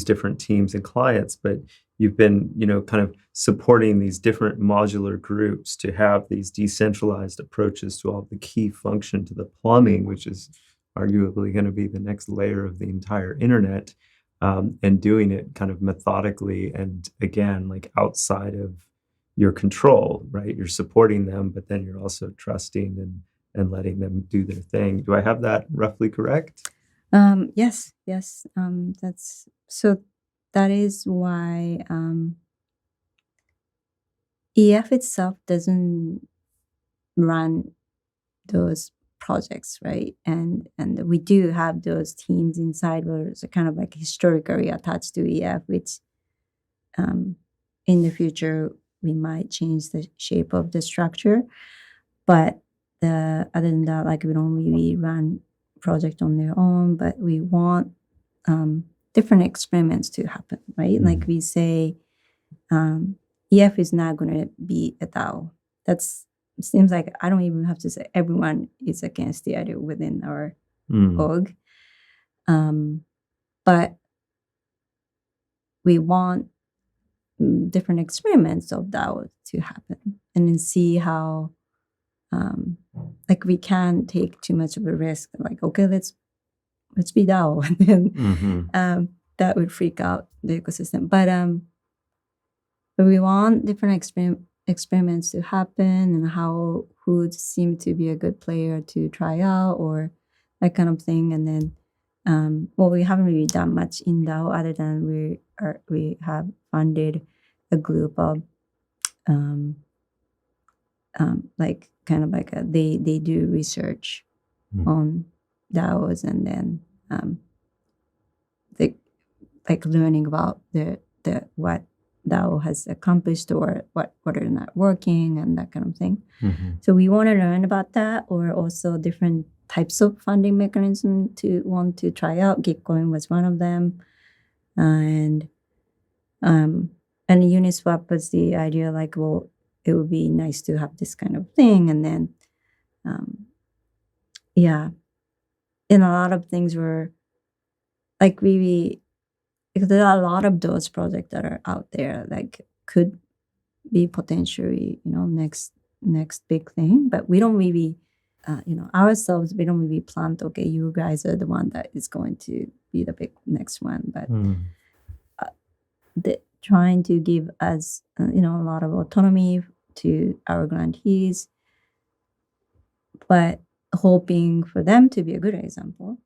[SPEAKER 2] different teams and clients, but you've been, kind of supporting these different modular groups to have these decentralized approaches to all the key function to the plumbing, which is arguably going to be the next layer of the entire internet, and doing it kind of methodically and, again, like outside of your control, right? You're supporting them, but then you're also trusting and letting them do their thing. Do I have that roughly correct?
[SPEAKER 1] Yes. That's so. That is why EF itself doesn't run those projects, right? And we do have those teams inside where it's kind of like historically attached to EF, which in the future we might change the shape of the structure. But other than that, like we don't really run project on their own, but we want different experiments to happen, right? Like we say, EF is not going to be a DAO. That's seems like I don't even have to say everyone is against the idea within our org. But we want different experiments of DAO to happen and then see how, like we can't take too much of a risk. Like, okay, let's be DAO. And then that would freak out the ecosystem. But we want different experiments to happen and who would seem to be a good player to try out or that kind of thing. And then, we haven't really done much in DAO other than we have funded a group of like kind of like they do research on DAOs and then they like learning about the what DAO has accomplished or what are not working and that kind of thing. So we want to learn about that, or also different types of funding mechanism to want to try out. Gitcoin was one of them, and Uniswap was the idea like, well, it would be nice to have this kind of thing, and then and a lot of things were like because there are a lot of those projects that are out there, like could be potentially, next big thing. But we don't really, ourselves, we don't really plan, okay, you guys are the one that is going to be the big next one. But trying to give us, a lot of autonomy to our grantees, but hoping for them to be a good example.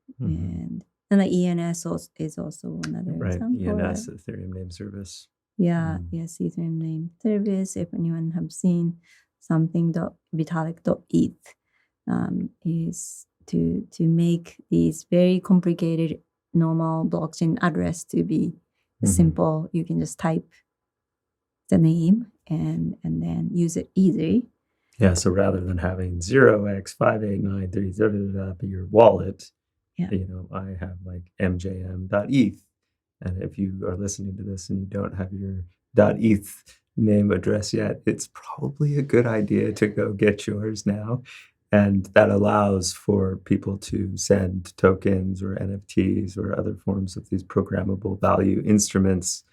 [SPEAKER 1] And the ENS is also another example.
[SPEAKER 2] ENS, Ethereum Name Service.
[SPEAKER 1] Yeah, yes, Ethereum Name Service. If anyone have seen something, Vitalik.eth is to make these very complicated normal blockchain address to be simple. You can just type the name and then use it easily.
[SPEAKER 2] Yeah, so rather than having 0x5893 be your wallet, I have like mjm.eth. And if you are listening to this and you don't have your .eth name address yet, it's probably a good idea to go get yours now. And that allows for people to send tokens or NFTs or other forms of these programmable value instruments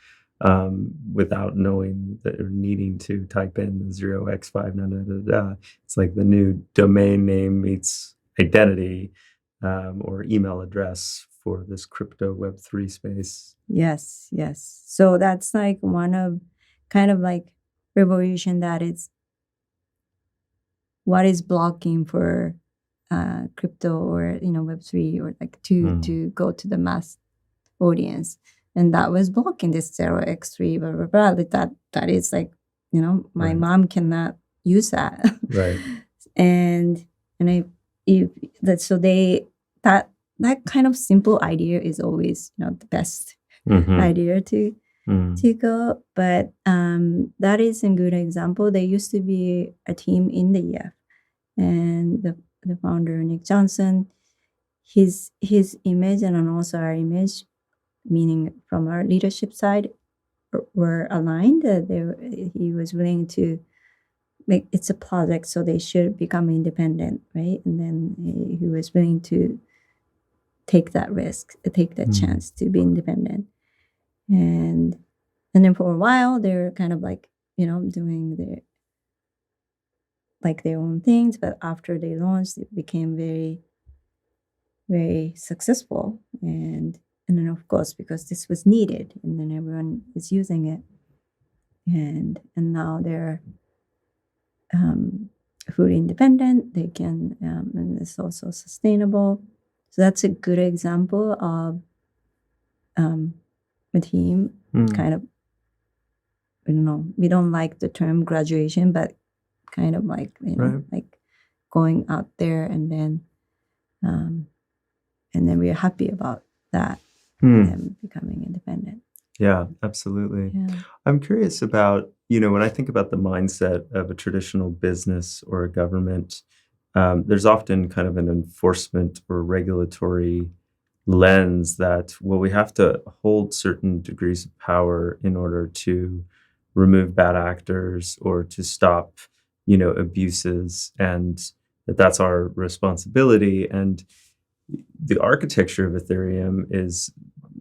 [SPEAKER 2] without knowing that or needing to type in the 0x5. It's like the new domain name meets identity or email address for this crypto Web3 space.
[SPEAKER 1] Yes. So that's like one of kind of like revolution that is what is blocking for crypto or Web3 or like to go to the mass audience. And that was blocking this 0x3, blah, blah, blah. That is like, my mom cannot use that.
[SPEAKER 2] Right.
[SPEAKER 1] and that kind of simple idea is always, the best idea to go. But that is a good example. There used to be a team in the EF, and the founder, Nick Johnson, his image and also our image, meaning from our leadership side, were aligned. He was willing to make it's a project, so they should become independent, right? And then he was willing to take that risk, take that chance to be independent. And then for a while, they're kind of like, doing their own things. But after they launched, it became very, very successful. And then, of course, because this was needed, and then everyone is using it. And now they're fully independent. They can, and it's also sustainable. So that's a good example of a team kind of, I don't know, we don't like the term graduation, but kind of like, like going out there and then we're happy about that, them becoming independent.
[SPEAKER 2] Yeah, absolutely.
[SPEAKER 1] Yeah.
[SPEAKER 2] I'm curious about, when I think about the mindset of a traditional business or a government, there's often kind of an enforcement or regulatory lens that, well, we have to hold certain degrees of power in order to remove bad actors or to stop, abuses, and that's our responsibility. And the architecture of Ethereum is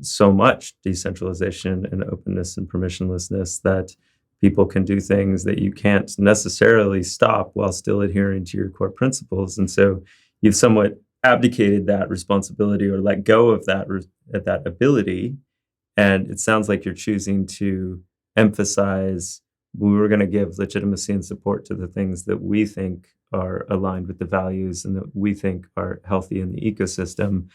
[SPEAKER 2] so much decentralization and openness and permissionlessness that people can do things that you can't necessarily stop while still adhering to your core principles. And so you've somewhat abdicated that responsibility or let go of that ability. And it sounds like you're choosing to emphasize, we were going to give legitimacy and support to the things that we think are aligned with the values and that we think are healthy in the ecosystem.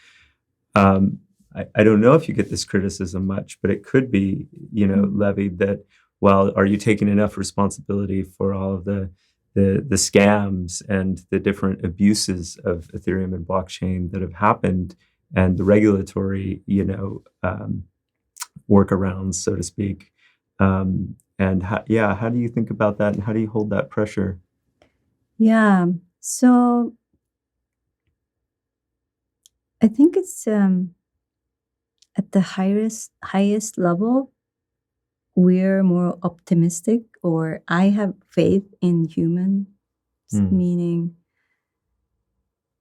[SPEAKER 2] I don't know if you get this criticism much, but it could be, levied that, well, are you taking enough responsibility for all of the scams and the different abuses of Ethereum and blockchain that have happened, and the regulatory, workarounds, so to speak? And how do you think about that, and how do you hold that pressure?
[SPEAKER 1] Yeah. So I think it's at the highest level, we're more optimistic, or I have faith in humans, meaning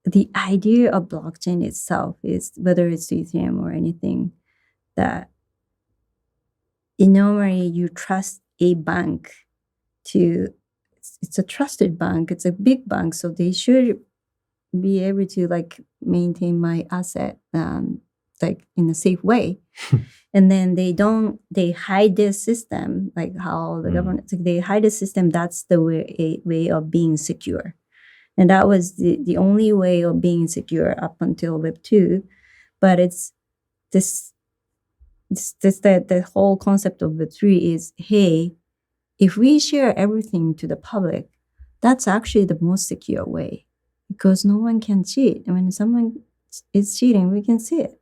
[SPEAKER 1] the idea of blockchain itself is, whether it's Ethereum or anything, that normally you trust a bank to, it's a trusted bank, it's a big bank, so they should be able to like maintain my asset like in a safe way. And then they hide their system, like how the government, like they hide the system. That's the way of being secure. And that was the only way of being secure up until Web 2. But it's the whole concept of Web 3 is, hey, if we share everything to the public, that's actually the most secure way, because no one can cheat. And when someone is cheating, we can see it.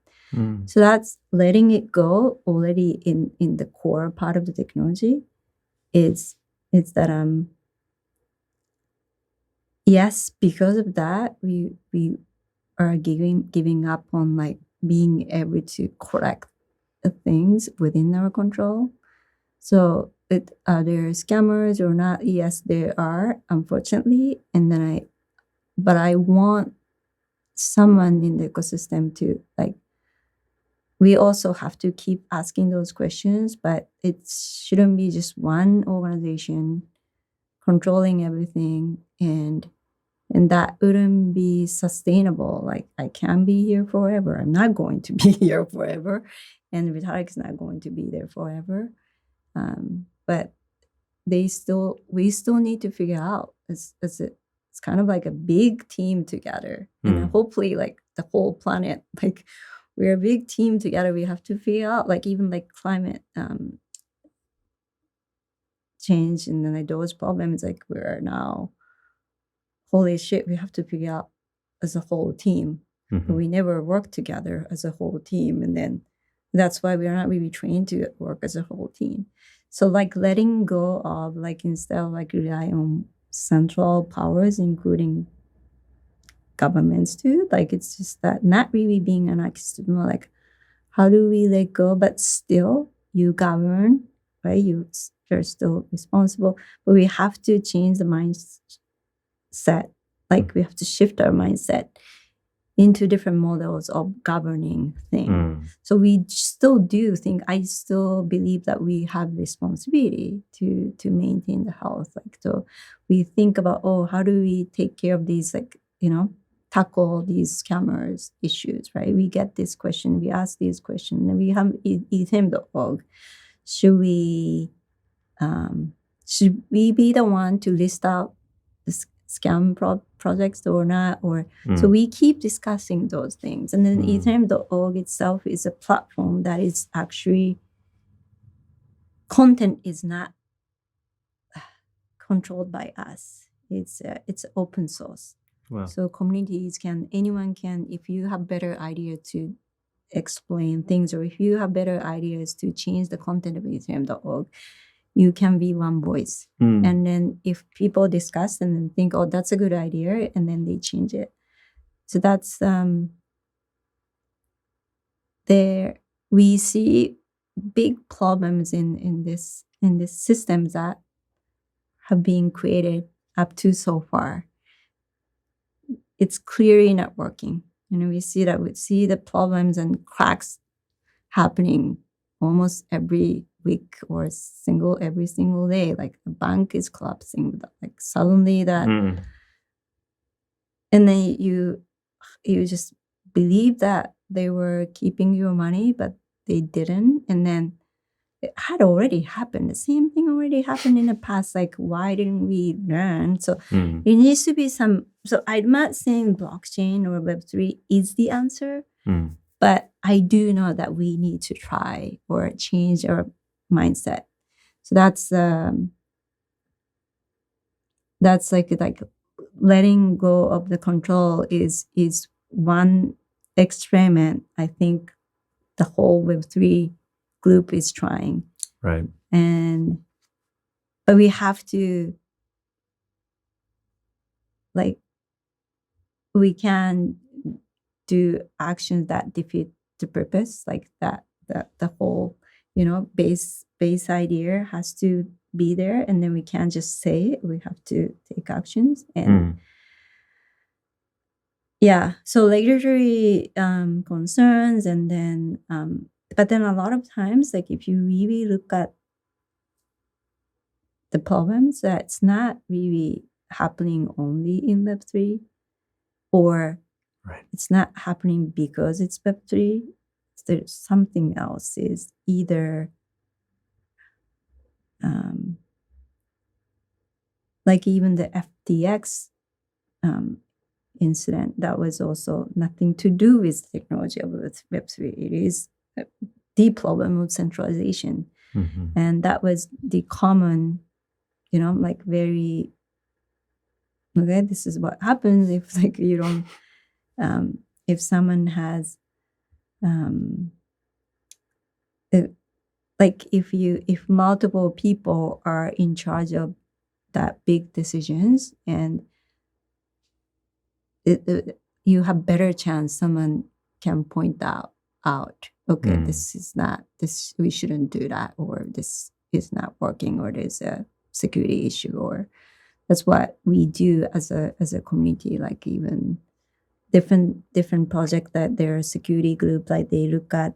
[SPEAKER 1] So that's letting it go already in the core part of the technology. It's that yes, because of that, we are giving up on like being able to correct the things within our control. So are there scammers or not? Yes, there are, unfortunately. And then but I want someone in the ecosystem to like, we also have to keep asking those questions, but it shouldn't be just one organization controlling everything, and that wouldn't be sustainable. Like, I can't be here forever. I'm not going to be here forever, and Vitalik's not going to be there forever. But we still need to figure out, it's kind of like a big team together, and hopefully like the whole planet, like we're a big team together. We have to figure out, like, even like climate change and then like those problems, like we're now, holy shit, we have to figure out as a whole team. But we never work together as a whole team, and then that's why we are not really trained to work as a whole team. So like letting go of, like, instead of like rely on central powers, including governments too, like it's just that not really being anarchist, more like how do we let go, but still you govern, right? You're still responsible, but we have to change the mindset. Like we have to shift our mindset into different models of governing things. So we still do think, I still believe that we have responsibility to maintain the health. Like, so we think about, oh, how do we take care of these, like, tackle these scammers issues, right? We get this question, we ask these questions, and we have Ethereum.org. Should we be the one to list out the scam projects or not? Or so we keep discussing those things. And then Ethereum.org itself is a platform that is actually, content is not controlled by us. It's open source.
[SPEAKER 2] Wow.
[SPEAKER 1] So communities anyone can, if you have better idea to explain things, or if you have better ideas to change the content of Ethereum.org, you can be one voice. And then if people discuss and then think, oh, that's a good idea, and then they change it. So that's there we see big problems in this systems that have been created up to so far. It's clearly not working. We see the problems and cracks happening almost every week or every single day. Like the bank is collapsing, like suddenly that, and then you just believe that they were keeping your money, but they didn't. And then it had already happened. The same thing already happened in the past. Like, why didn't we learn? So it needs to be some. So I'm not saying blockchain or Web3 is the answer, but I do know that we need to try or change our mindset. So that's like letting go of the control is one experiment. I think the whole Web3 group is trying.
[SPEAKER 2] Right.
[SPEAKER 1] But we have to, like, we can do actions that defeat the purpose, like that the whole, base idea has to be there, and then we can't just say it. We have to take actions. And so regulatory concerns, and then but then a lot of times, like, if you really look at the problems, that's not really happening only in Web3, or it's not happening because it's Web3. There's something else. Is either like even the FTX incident, that was also nothing to do with technology of Web3. It is the problem of centralization. And that was the common, like very, okay, this is what happens if, like, you don't, if someone has, like, if multiple people are in charge of that big decisions, and you have better chance someone can point out, okay, this is not, this, we shouldn't do that, or this is not working, or there's a security issue, or that's what we do as a community. Like, even different project that their security group, like, they look at,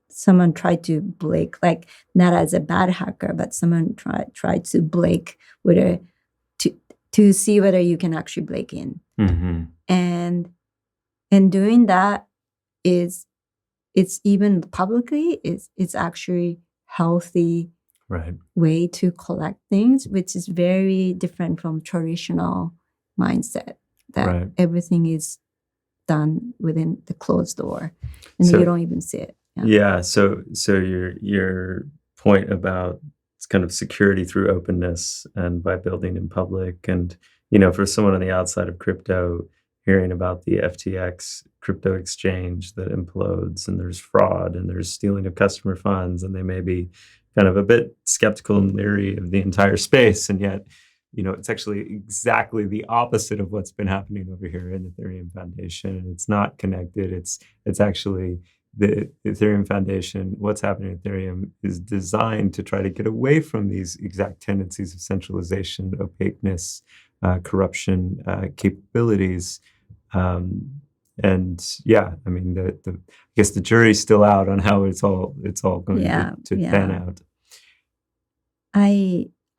[SPEAKER 1] someone tried to break, like, not as a bad hacker, but someone tried to break whether to see whether you can actually break in. And doing that it's even publicly, it's actually healthy way to collect things, which is very different from traditional mindset that everything is done within the closed door, and so you don't even see it.
[SPEAKER 2] So your point about it's kind of security through openness and by building in public, and for someone on the outside of crypto, hearing about the FTX crypto exchange that implodes, and there's fraud, and there's stealing of customer funds, and they may be kind of a bit skeptical and leery of the entire space, and yet it's actually exactly the opposite of what's been happening over here in the Ethereum Foundation, and it's not connected. It's actually the Ethereum Foundation. What's happening in Ethereum is designed to try to get away from these exact tendencies of centralization, opaqueness, corruption capabilities. And yeah, I mean, I guess the jury's still out on how it's all going to pan out.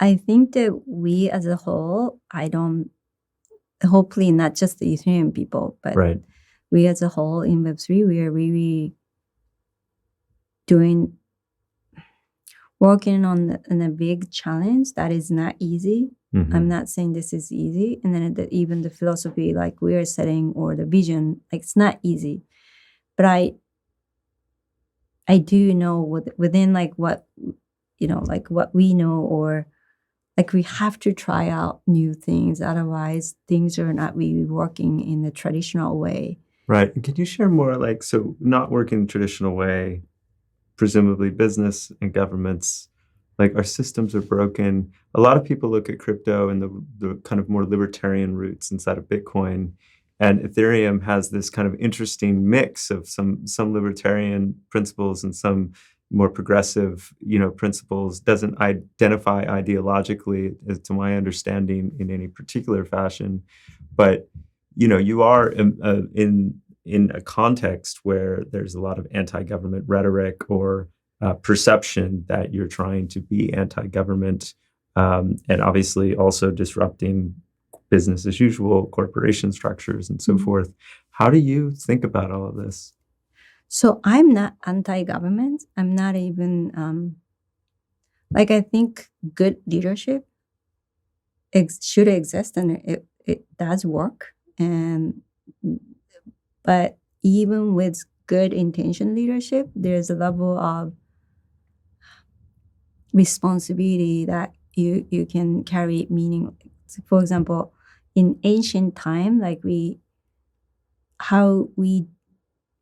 [SPEAKER 1] I think that we as a whole, hopefully not just the Ethereum people, but we as a whole in Web3, we are really working on a big challenge that is not easy. I'm not saying this is easy. And then even the philosophy, like, we are setting, or the vision, like, it's not easy. But I do know within, like, what, like, what we know, or like, we have to try out new things. Otherwise, things are not really working in the traditional way.
[SPEAKER 2] Right. And can you share more, like, so not working the traditional way, presumably business and governments, like, our systems are broken. A lot of people look at crypto and the kind of more libertarian roots inside of Bitcoin And Ethereum has this kind of interesting mix of some libertarian principles and some more progressive, principles. Doesn't identify ideologically, to my understanding, in any particular fashion, but you are in a context where there's a lot of anti-government rhetoric or perception that you're trying to be anti-government, and obviously also disrupting business as usual, corporation structures, and so forth. How do you think about all of this?
[SPEAKER 1] So I'm not anti-government. I'm not even I think good leadership should exist, and it does work. But even with good intention leadership, there's a level of responsibility that you can carry meaning. For example, in ancient time, how we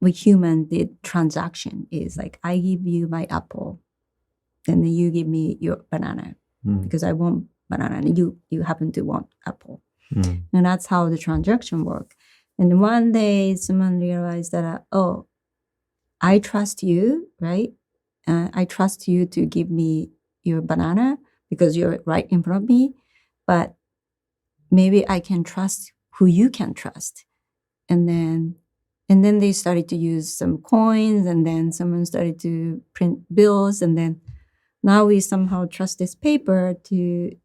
[SPEAKER 1] human did transaction is like, I give you my apple, and then you give me your banana because I want banana, and you happen to want apple. And that's how the transaction work. And one day someone realized that, I trust you, right? I trust you to give me your banana because you're right in front of me, but maybe I can trust who you can trust. And then they started to use some coins, and then someone started to print bills, and then now we somehow trust this paper to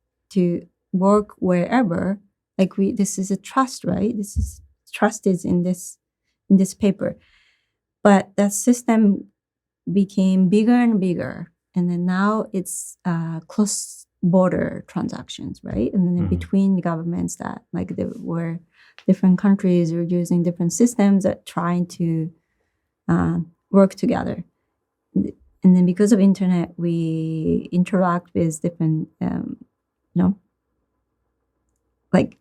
[SPEAKER 1] work wherever. This is a trust, right? Trust is in this paper. But that system became bigger and bigger, and then now it's cross-border transactions, right? And then between the governments, that there were different countries were using different systems that trying to work together. And then because of internet, we interact with different,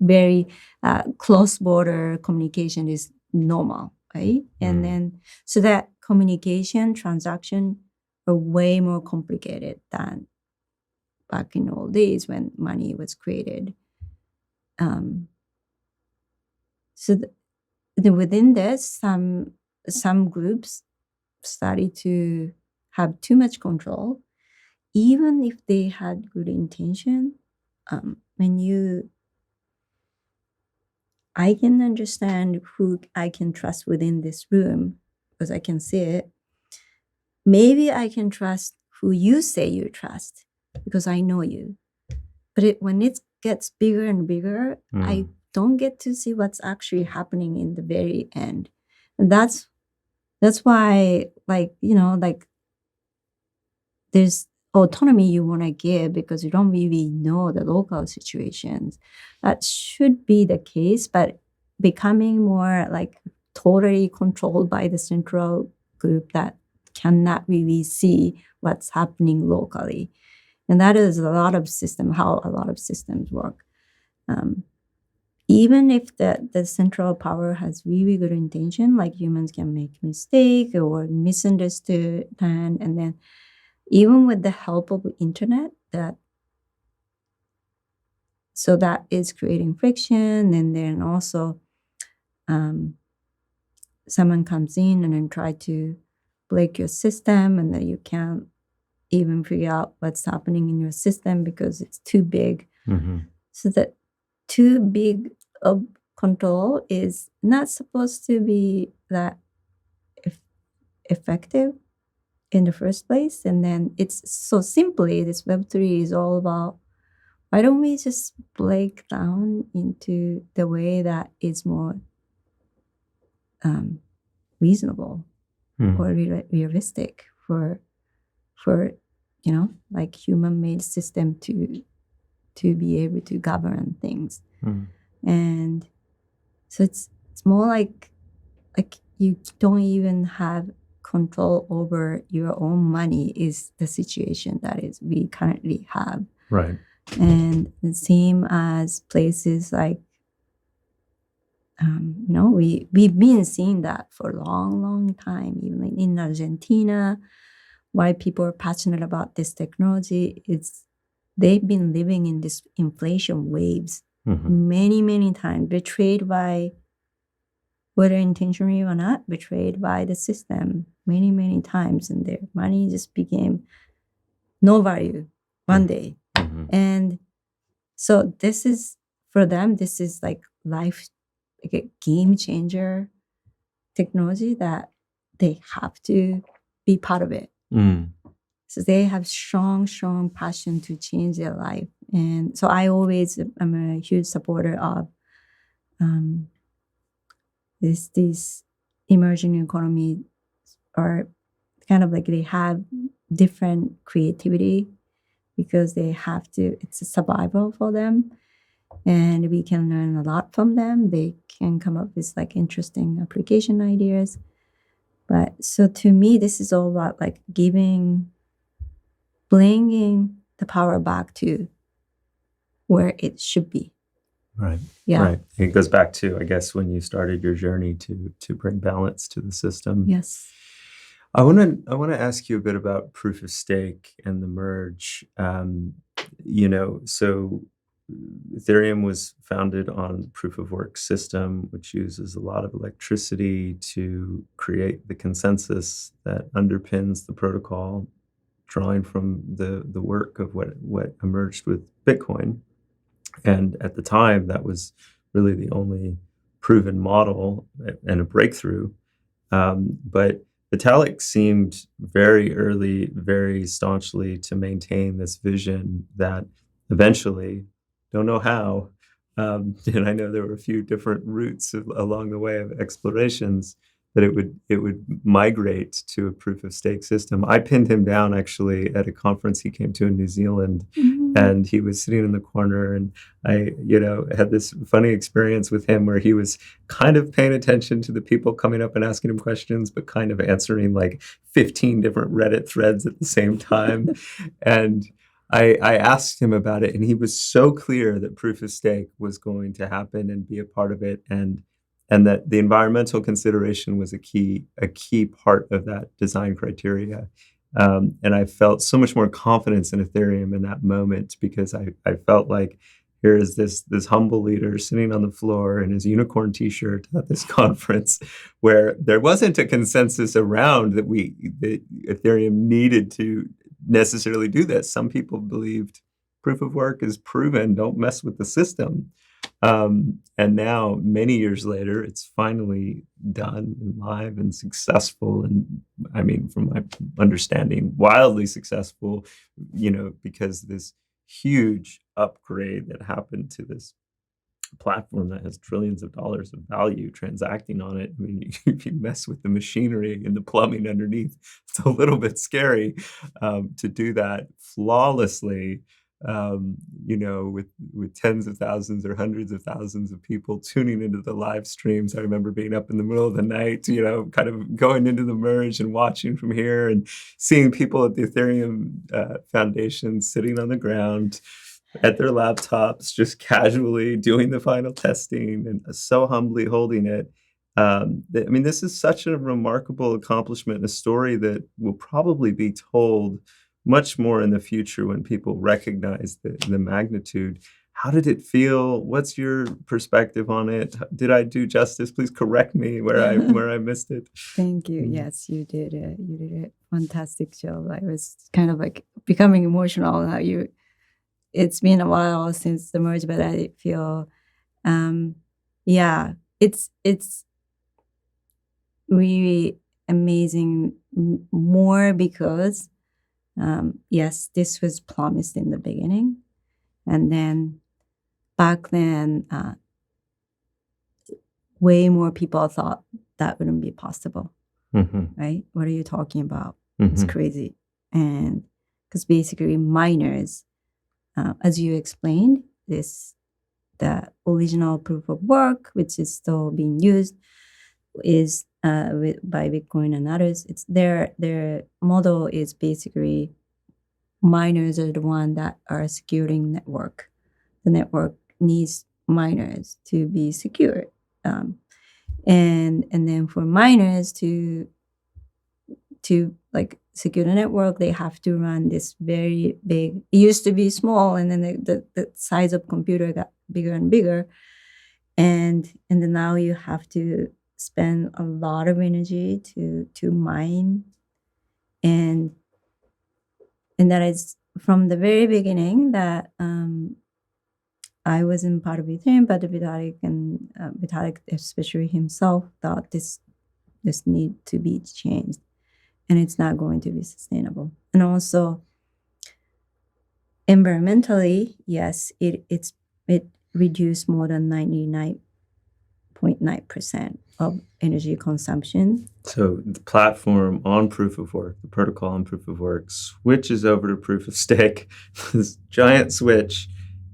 [SPEAKER 1] very cross-border communication is normal, right? And then so that communication transaction are way more complicated than back in old days when money was created. So within this, some groups started to have too much control, even if they had good intention. I can understand who I can trust within this room because I can see it. Maybe I can trust who you say you trust because I know you. But when it gets bigger and bigger, I don't get to see what's actually happening in the very end. And that's why, there's autonomy you want to give because you don't really know the local situations. That should be the case, but becoming more totally controlled by the central group that cannot really see what's happening locally. And that is how a lot of systems work. Even if the central power has really good intention, humans can make mistake or misunderstood, and then even with the help of the internet, that is creating friction. And then also someone comes in and then try to break your system, and then you can't even figure out what's happening in your system because it's too big. So that too big of control is not supposed to be that effective in the first place. And then it's so simply, this Web3 is all about, why don't we just break down into the way that is more reasonable or realistic for human-made system to be able to govern things. And so it's more like you don't even have control over your own money is the situation that is we currently have.
[SPEAKER 2] Right.
[SPEAKER 1] And the same as places like, we've been seeing that for a long time, even in Argentina, why people are passionate about this technology. They've been living in this inflation waves many times, betrayed by whether intentionally or not, betrayed by the system many, many times, and their money just became no value one day. And so this is, for them, this is like life, like a game changer technology that they have to be part of it. So they have strong passion to change their life. And so I always am a huge supporter of these emerging economy, are kind of like they have different creativity because they have to, it's a survival for them. And we can learn a lot from them. They can come up with like interesting application ideas. But so to me, this is all about like bringing the power back to where it should be.
[SPEAKER 2] Right.
[SPEAKER 1] Yeah.
[SPEAKER 2] Right. It goes back to, I guess, when you started your journey to bring balance to the system.
[SPEAKER 1] Yes.
[SPEAKER 2] I want to ask you a bit about proof of stake and the merge. So Ethereum was founded on proof of work system, which uses a lot of electricity to create the consensus that underpins the protocol, drawing from the work of what emerged with Bitcoin. And at the time, that was really the only proven model and a breakthrough. But Vitalik seemed very early, very staunchly to maintain this vision that eventually, don't know how, and I know there were a few different routes along the way of explorations, that it would migrate to a proof of stake system. I pinned him down actually at a conference he came to in New Zealand, and he was sitting in the corner, and I, had this funny experience with him where he was kind of paying attention to the people coming up and asking him questions, but kind of answering like 15 different Reddit threads at the same time. And I asked him about it, and he was so clear that proof of stake was going to happen and be a part of it, and that the environmental consideration was a key part of that design criteria. And I felt so much more confidence in Ethereum in that moment, because I felt like here is this humble leader sitting on the floor in his unicorn t-shirt at this conference, where there wasn't a consensus around that Ethereum needed to necessarily do this. Some people believed proof of work is proven, don't mess with the system. And now, many years later, it's finally done and live and successful. And I mean, from my understanding, wildly successful, because this huge upgrade that happened to this platform that has trillions of dollars of value transacting on it. I mean, if you mess with the machinery and the plumbing underneath, it's a little bit scary to do that flawlessly. With tens of thousands or hundreds of thousands of people tuning into the live streams. I remember being up in the middle of the night, kind of going into the merge and watching from here and seeing people at the Ethereum Foundation sitting on the ground at their laptops, just casually doing the final testing and so humbly holding it. This is such a remarkable accomplishment, a story that will probably be told much more in the future when people recognize the magnitude. How did it feel? What's your perspective on it? Did I do justice? Please correct me where I missed it.
[SPEAKER 1] Thank you. Yes, you did it. You did a fantastic job. I was kind of like becoming emotional. It's been a while since the merge, but I feel, it's really amazing. More because, yes, this was promised in the beginning, and then back then, way more people thought that wouldn't be possible. Right? What are you talking about? It's crazy. And because basically miners, as you explained, the original proof of work, which is still being used, is by Bitcoin and others. It's their model is basically miners are the one that are securing network. The network needs miners to be secure, and then for miners to like secure the network, they have to run this very big. It used to be small, and then the size of computer got bigger and bigger, and then now you have to spend a lot of energy to mine, and that is from the very beginning that I wasn't part of Ethereum, but Vitalik especially himself thought this need to be changed, and it's not going to be sustainable. And also environmentally, yes, it reduced more than 99.9% of energy consumption.
[SPEAKER 2] So the platform on proof of work, the protocol on proof of work, switches over to proof of stake. This giant switch,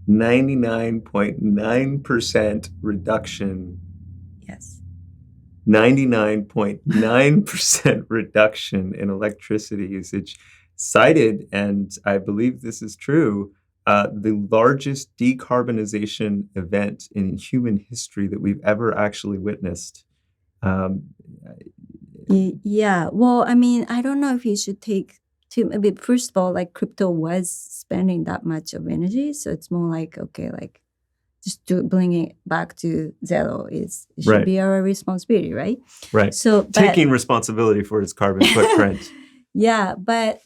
[SPEAKER 2] 99.9% reduction.
[SPEAKER 1] Yes.
[SPEAKER 2] 99.9% reduction in electricity usage, cited, and I believe this is true, the largest decarbonization event in human history that we've ever actually witnessed.
[SPEAKER 1] Yeah. Well, I mean, I don't know if you should take too. I mean, first of all, like crypto was spending that much of energy, so it's more like okay, like just to bring it back to zero it should
[SPEAKER 2] Right.
[SPEAKER 1] be our responsibility, right?
[SPEAKER 2] Right.
[SPEAKER 1] So
[SPEAKER 2] Taking responsibility for its carbon footprint.
[SPEAKER 1] Yeah, but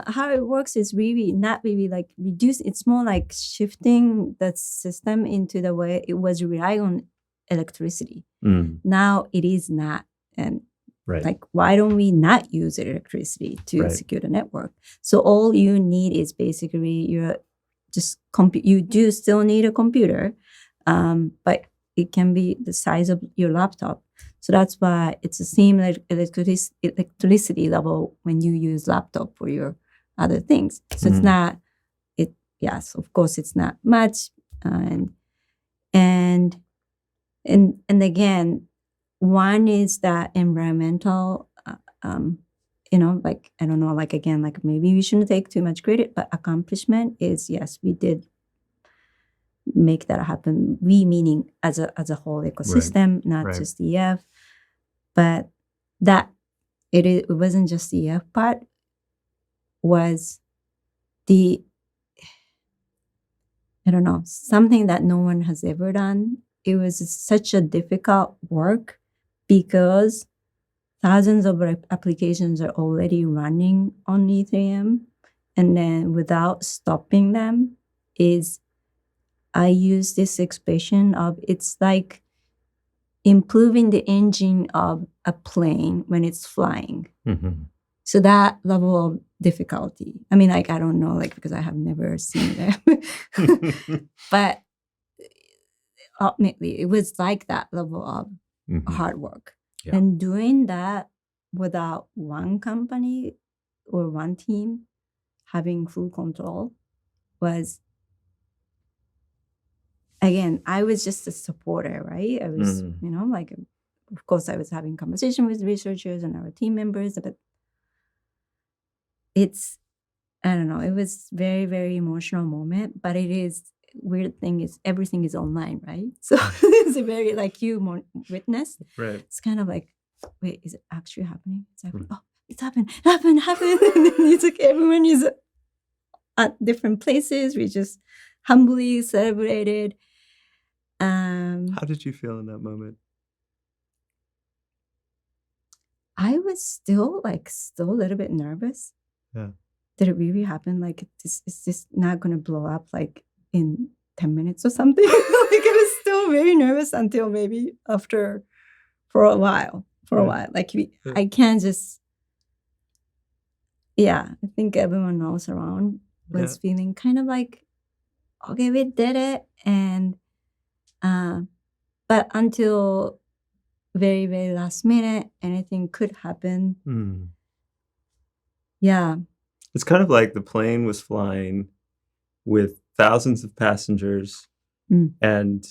[SPEAKER 1] how it works is really not really like reduce. It's more like shifting the system into the way it was relying on electricity. Now it is not, and
[SPEAKER 2] Right.
[SPEAKER 1] like why don't we not use electricity to
[SPEAKER 2] Right.
[SPEAKER 1] secure the network? So all you need is basically your just you do still need a computer, but it can be the size of your laptop. So that's why it's the same electricity level when you use laptop for your other things. So it's not yes, of course it's not much, and again, one is that environmental, like I don't know, like again, like maybe we shouldn't take too much credit, but accomplishment is yes, we did make that happen. We meaning as a whole ecosystem, not just EF, but that it wasn't just the EF part, was the I don't know, something that no one has ever done. It was such a difficult work because thousands of applications are already running on Ethereum, and then without stopping them I use this expression of it's like improving the engine of a plane when it's flying. So that level of difficulty. I mean, like, I don't know, like, because I have never seen them. But ultimately, it was like that level of hard work.
[SPEAKER 2] Yeah.
[SPEAKER 1] And doing that without one company or one team having full control was, again, I was just a supporter, right? I was, like, of course, I was having conversation with researchers and our team members, but it's, I don't know, it was very, very emotional moment, but it is, weird thing is everything is online, right? So it's a very, like you witnessed.
[SPEAKER 2] Right.
[SPEAKER 1] It's kind of like, wait, is it actually happening? It's like, oh, it's happened. And then it's like everyone is at different places. We just humbly celebrated.
[SPEAKER 2] How did you feel in that moment?
[SPEAKER 1] I was still a little bit nervous.
[SPEAKER 2] Yeah.
[SPEAKER 1] Did it really happen? Like, is this not going to blow up like in 10 minutes or something? Like, I was still very nervous until maybe after, for a while. Like, I can't just, I think everyone else around was feeling kind of like, okay, we did it. And, but until very, very last minute, anything could happen. Yeah.
[SPEAKER 2] It's kind of like the plane was flying with thousands of passengers and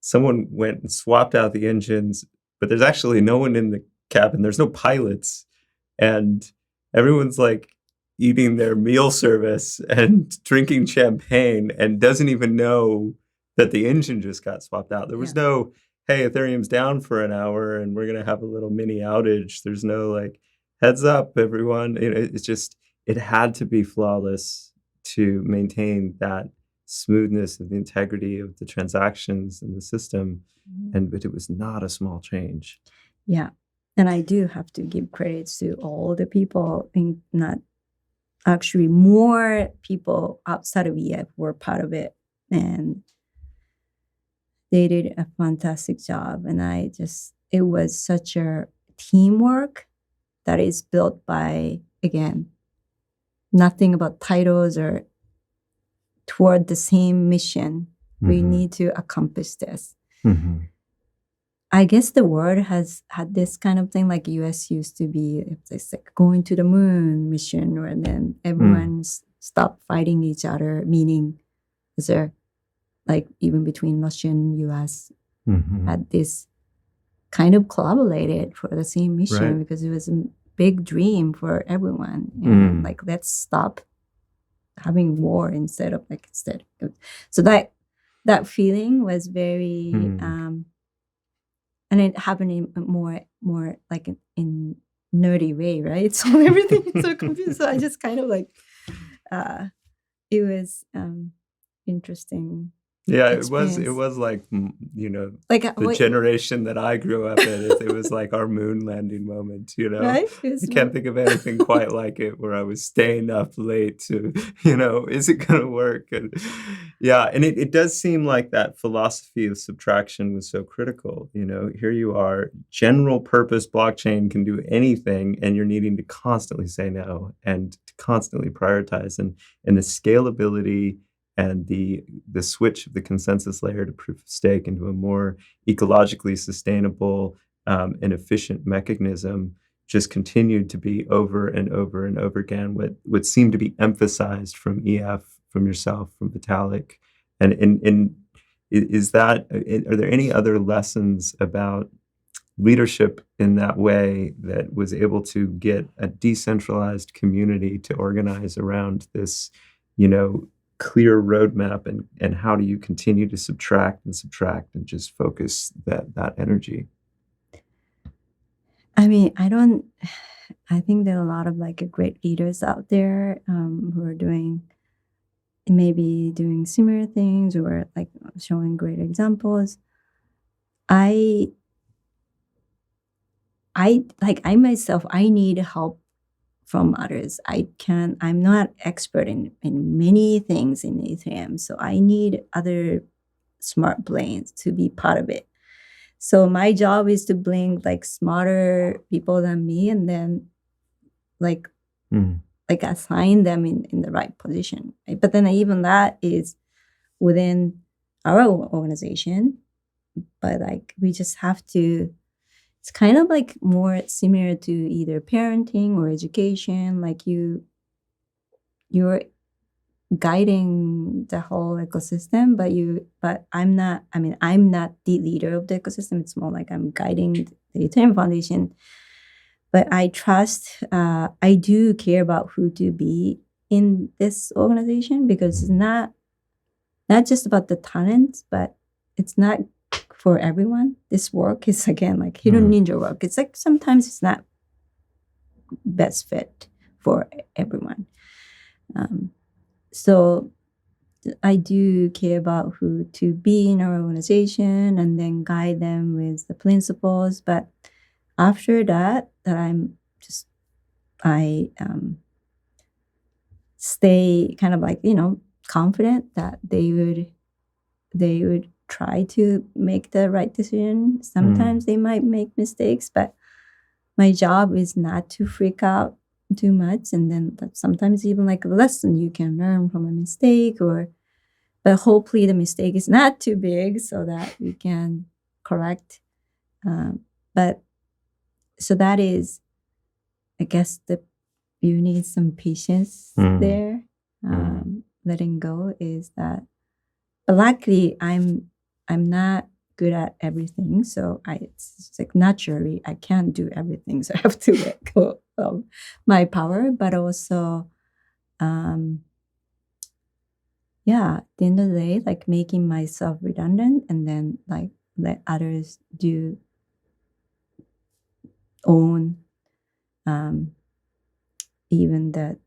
[SPEAKER 2] someone went and swapped out the engines, but there's actually no one in the cabin. There's no pilots. And everyone's like eating their meal service and drinking champagne and doesn't even know that the engine just got swapped out. There was no, hey, Ethereum's down for an hour and we're going to have a little mini outage. There's no like, heads up, everyone. It's just, it had to be flawless to maintain that smoothness and the integrity of the transactions and the system. But it was not a small change.
[SPEAKER 1] Yeah. And I do have to give credits to all the people, in not actually more people outside of EF were part of it. And they did a fantastic job. And it was such a teamwork that is built by, again, nothing about titles or toward the same mission. We need to accomplish this. I guess the world has had this kind of thing, like US used to be, it's like going to the moon mission, where then everyone's stopped fighting each other, meaning is there, like even between Russia and US, had this kind of collaborated for the same mission, because it was a big dream for everyone. And like, let's stop having war instead. So that feeling was very and it happened in more like in nerdy way, right? So everything is so confused. So I just kind of like it was interesting.
[SPEAKER 2] Yeah,
[SPEAKER 1] experience.
[SPEAKER 2] it was like,
[SPEAKER 1] Like
[SPEAKER 2] the generation that I grew up in, it was like our moon landing moment,
[SPEAKER 1] right?
[SPEAKER 2] I can't think of anything quite like it, where I was staying up late to, is it going to work? And yeah, and it does seem like that philosophy of subtraction was so critical. Here you are, general purpose blockchain can do anything, and you're needing to constantly say no and to constantly prioritize, and the scalability and the switch of the consensus layer to proof of stake into a more ecologically sustainable and efficient mechanism just continued to be over and over and over again what seemed to be emphasized from EF, from yourself, from Vitalik. And is that, are there any other lessons about leadership in that way that was able to get a decentralized community to organize around this, clear roadmap, and how do you continue to subtract and just focus that energy?
[SPEAKER 1] I mean, I think there are a lot of like great leaders out there who are doing similar things, or like showing great examples. I myself, I need help from others. I'm not expert in many things in Ethereum, so I need other smart brains to be part of it. So my job is to bring like smarter people than me, and then like assign them in the right position. Right? But then even that is within our organization. But like we just have to, it's kind of like more similar to either parenting or education. Like you're guiding the whole ecosystem, but I'm not the leader of the ecosystem. It's more like I'm guiding the Ethereum Foundation. But I trust, I do care about who to be in this organization, because it's not just about the talents, but it's not for everyone. This work is, again, like hidden ninja work. It's like sometimes it's not best fit for everyone. So I do care about who to be in our organization, and then guide them with the principles. But after that, I stay kind of like, confident that they would try to make the right decision. Sometimes they might make mistakes, but my job is not to freak out too much. And then sometimes even like a lesson you can learn from a mistake, but hopefully the mistake is not too big so that you can correct. But so that is, I guess, you need some patience there. Letting go is that. But luckily, I'm not good at everything, so it's like naturally I can't do everything, so I have to let go of my power. But also, at the end of the day, like making myself redundant, and then like let others own even the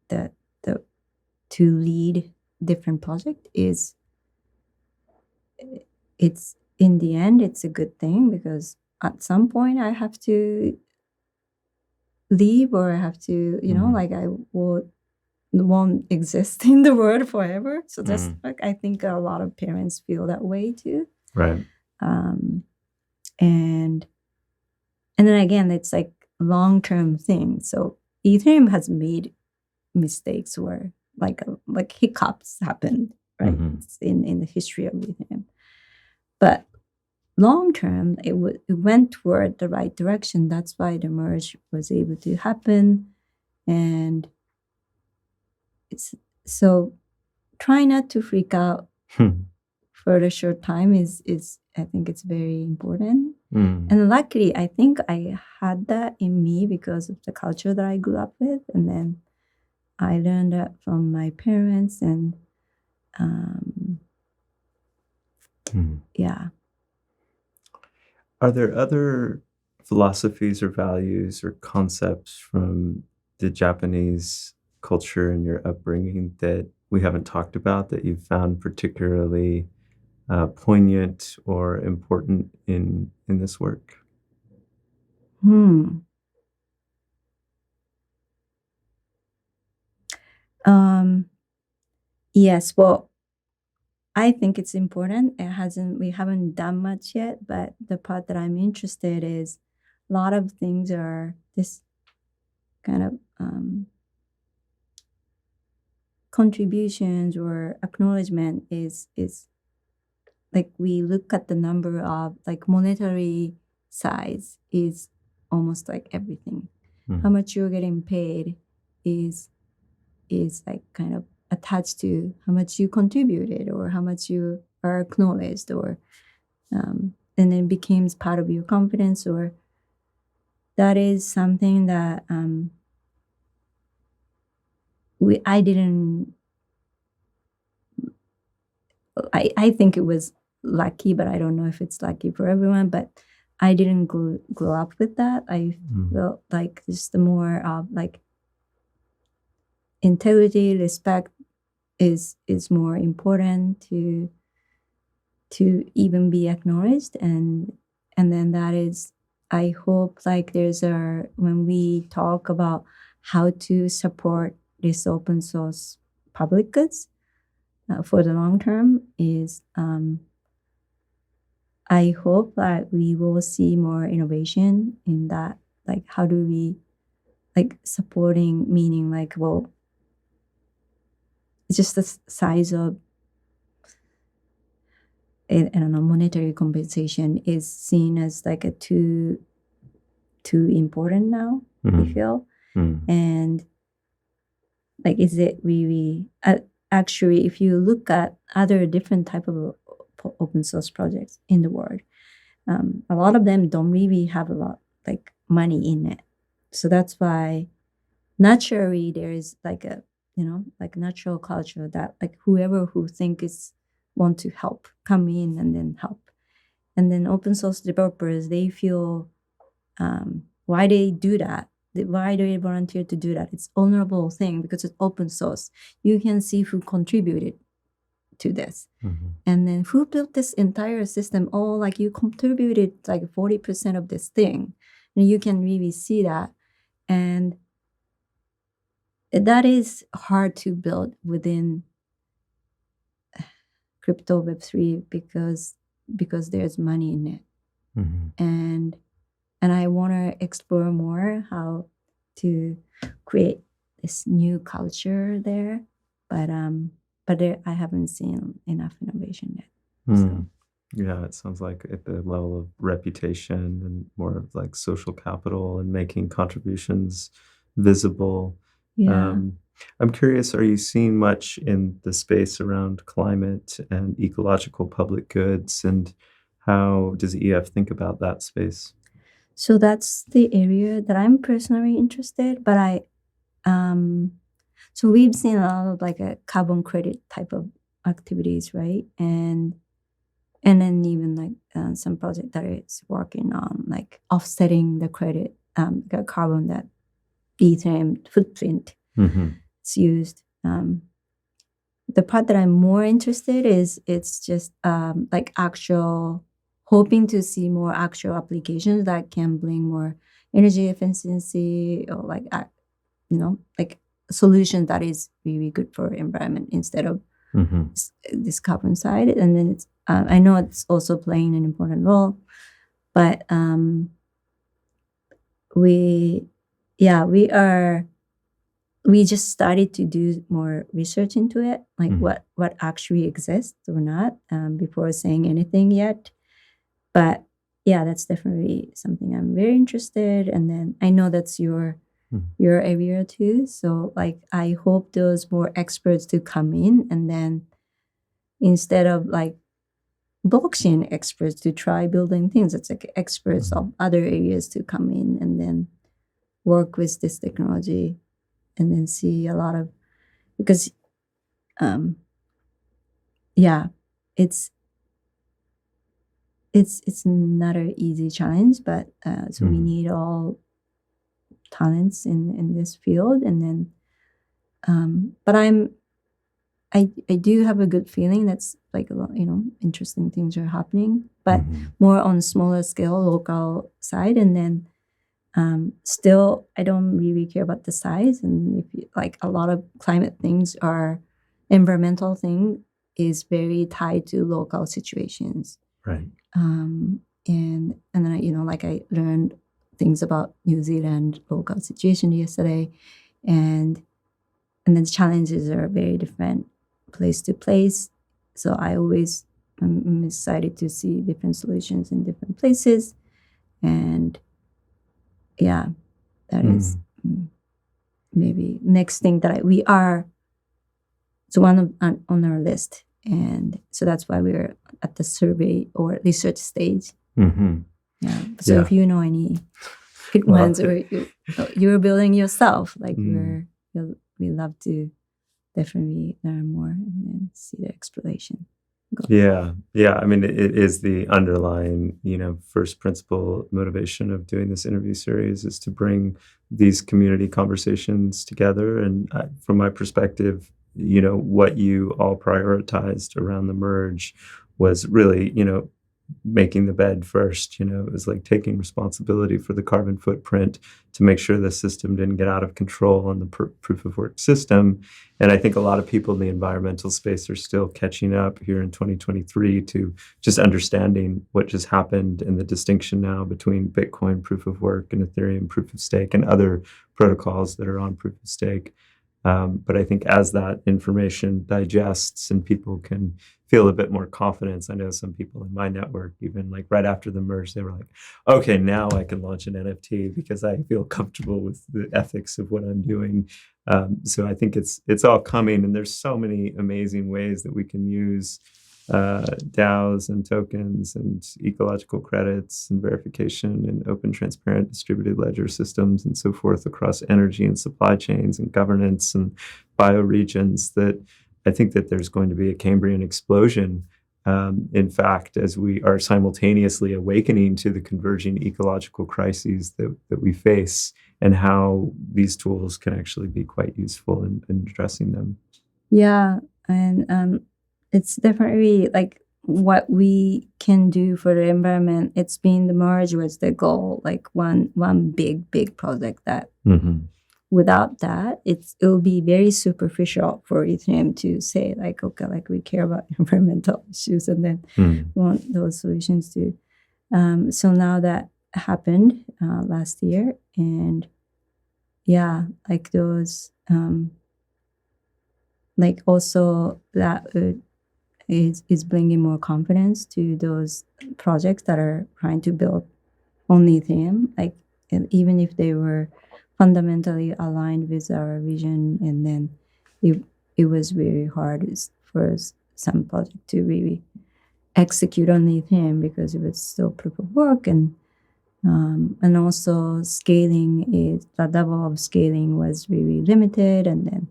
[SPEAKER 1] to lead different project is, it's in the end it's a good thing, because at some point I have to leave, or I have to, like I won't exist in the world forever. So that's like, I think a lot of parents feel that way too.
[SPEAKER 2] Right.
[SPEAKER 1] And then again, it's like long-term thing. So Ethereum has made mistakes where like hiccups happened, right? It's in the history of Ethereum. But long term, it went toward the right direction. That's why the merge was able to happen. And it's so try not to freak out for a short time is I think it's very important. And luckily, I think I had that in me because of the culture that I grew up with. And then I learned that from my parents, and yeah.
[SPEAKER 2] Are there other philosophies or values or concepts from the Japanese culture and your upbringing that we haven't talked about that you've found particularly poignant or important in this work?
[SPEAKER 1] Yes, well, I think it's important. We haven't done much yet, but the part that I'm interested is a lot of things are this kind of contributions or acknowledgement is like we look at the number of like monetary size is almost like everything. How much you're getting paid is like kind of attached to how much you contributed or how much you are acknowledged, or and it becomes part of your confidence, or that is something that I think it was lucky, but I don't know if it's lucky for everyone, but I didn't grow up with that. I felt like just the more of like integrity, respect is more important to even be acknowledged, and then that is, I hope like when we talk about how to support this open source public goods for the long term is I hope that we will see more innovation in that. Like, how do we like supporting, meaning like, well, just the size of, I don't know, monetary compensation is seen as like a too important now, we feel. And like, is it really, actually, if you look at other different type of open source projects in the world, a lot of them don't really have a lot like money in it. So that's why naturally there is like a, like natural culture that like whoever who think is want to help come in and then help. And then open source developers, they feel why they do that. Why do they volunteer to do that? It's honorable thing because it's open source. You can see who contributed to this. And then who built this entire system. Oh, like you contributed like 40% of this thing. And you can really see that. And that is hard to build within crypto Web3 because there's money in it. And I want to explore more how to create this new culture there, but I haven't seen enough innovation yet. So.
[SPEAKER 2] Yeah, it sounds like at the level of reputation and more of like social capital and making contributions visible.
[SPEAKER 1] Yeah.
[SPEAKER 2] I'm curious, are you seeing much in the space around climate and ecological public goods, and how does EF think about that space?
[SPEAKER 1] So that's the area that I'm personally interested, but so we've seen a lot of like a carbon credit type of activities, right? And then even like some project that is working on like offsetting the credit, the carbon that Ethereum footprint is used. The part that I'm more interested is it's just like actual hoping to see more actual applications that can bring more energy efficiency or like like a solution that is really good for environment instead of this carbon side. And then it's I know it's also playing an important role, but we just started to do more research into it, like what actually exists or not, before saying anything yet. But yeah, that's definitely something I'm very interested. And then I know that's your area too. So like I hope those more experts to come in, and then instead of like blockchain experts to try building things, it's like experts of other areas to come in and then work with this technology, and then see a lot of, because it's not an easy challenge, but so we need all talents in this field. And then but I do have a good feeling that's like a lot, interesting things are happening, but more on smaller scale, local side. And then still, I don't really care about the size. And if like a lot of climate things are environmental thing is very tied to local situations.
[SPEAKER 2] Right.
[SPEAKER 1] And then like I learned things about New Zealand local situation yesterday, and then the challenges are very different place to place. So I always am excited to see different solutions in different places. And yeah, that is maybe next thing that we are. It's one on our list, and so that's why we're at the survey or research stage. Yeah. So if you know any good ones, or you're building yourself, like we love to definitely learn more and then see the exploration.
[SPEAKER 2] Yeah. I mean, it is the underlying, first principle motivation of doing this interview series is to bring these community conversations together. And from my perspective, what you all prioritized around the merge was really, making the bed first. It was like taking responsibility for the carbon footprint to make sure the system didn't get out of control on the proof of work system. And I think a lot of people in the environmental space are still catching up here in 2023 to just understanding what just happened and the distinction now between Bitcoin proof of work and Ethereum proof of stake and other protocols that are on proof of stake. But I think as that information digests and people can feel a bit more confidence, I know some people in my network, even like right after the merge, they were like, okay, now I can launch an NFT because I feel comfortable with the ethics of what I'm doing. So I think it's all coming, and there's so many amazing ways that we can use DAOs and tokens and ecological credits and verification and open, transparent, distributed ledger systems and so forth across energy and supply chains and governance and bioregions, that I think that there's going to be a Cambrian explosion. In fact, as we are simultaneously awakening to the converging ecological crises that we face, and how these tools can actually be quite useful in addressing them. Yeah,
[SPEAKER 1] and it's definitely like what we can do for the environment. It's been the merge was the goal, like one big project that without that, it will be very superficial for Ethereum to say like, okay, like we care about environmental issues and then want those solutions too. So now that happened last year, and yeah, like those, like also that is bringing more confidence to those projects that are trying to build on Ethereum, like even if they were fundamentally aligned with our vision, and then it was really hard for some project to really execute on Ethereum because it was still proof of work, and also scaling is the level of scaling was really limited, and then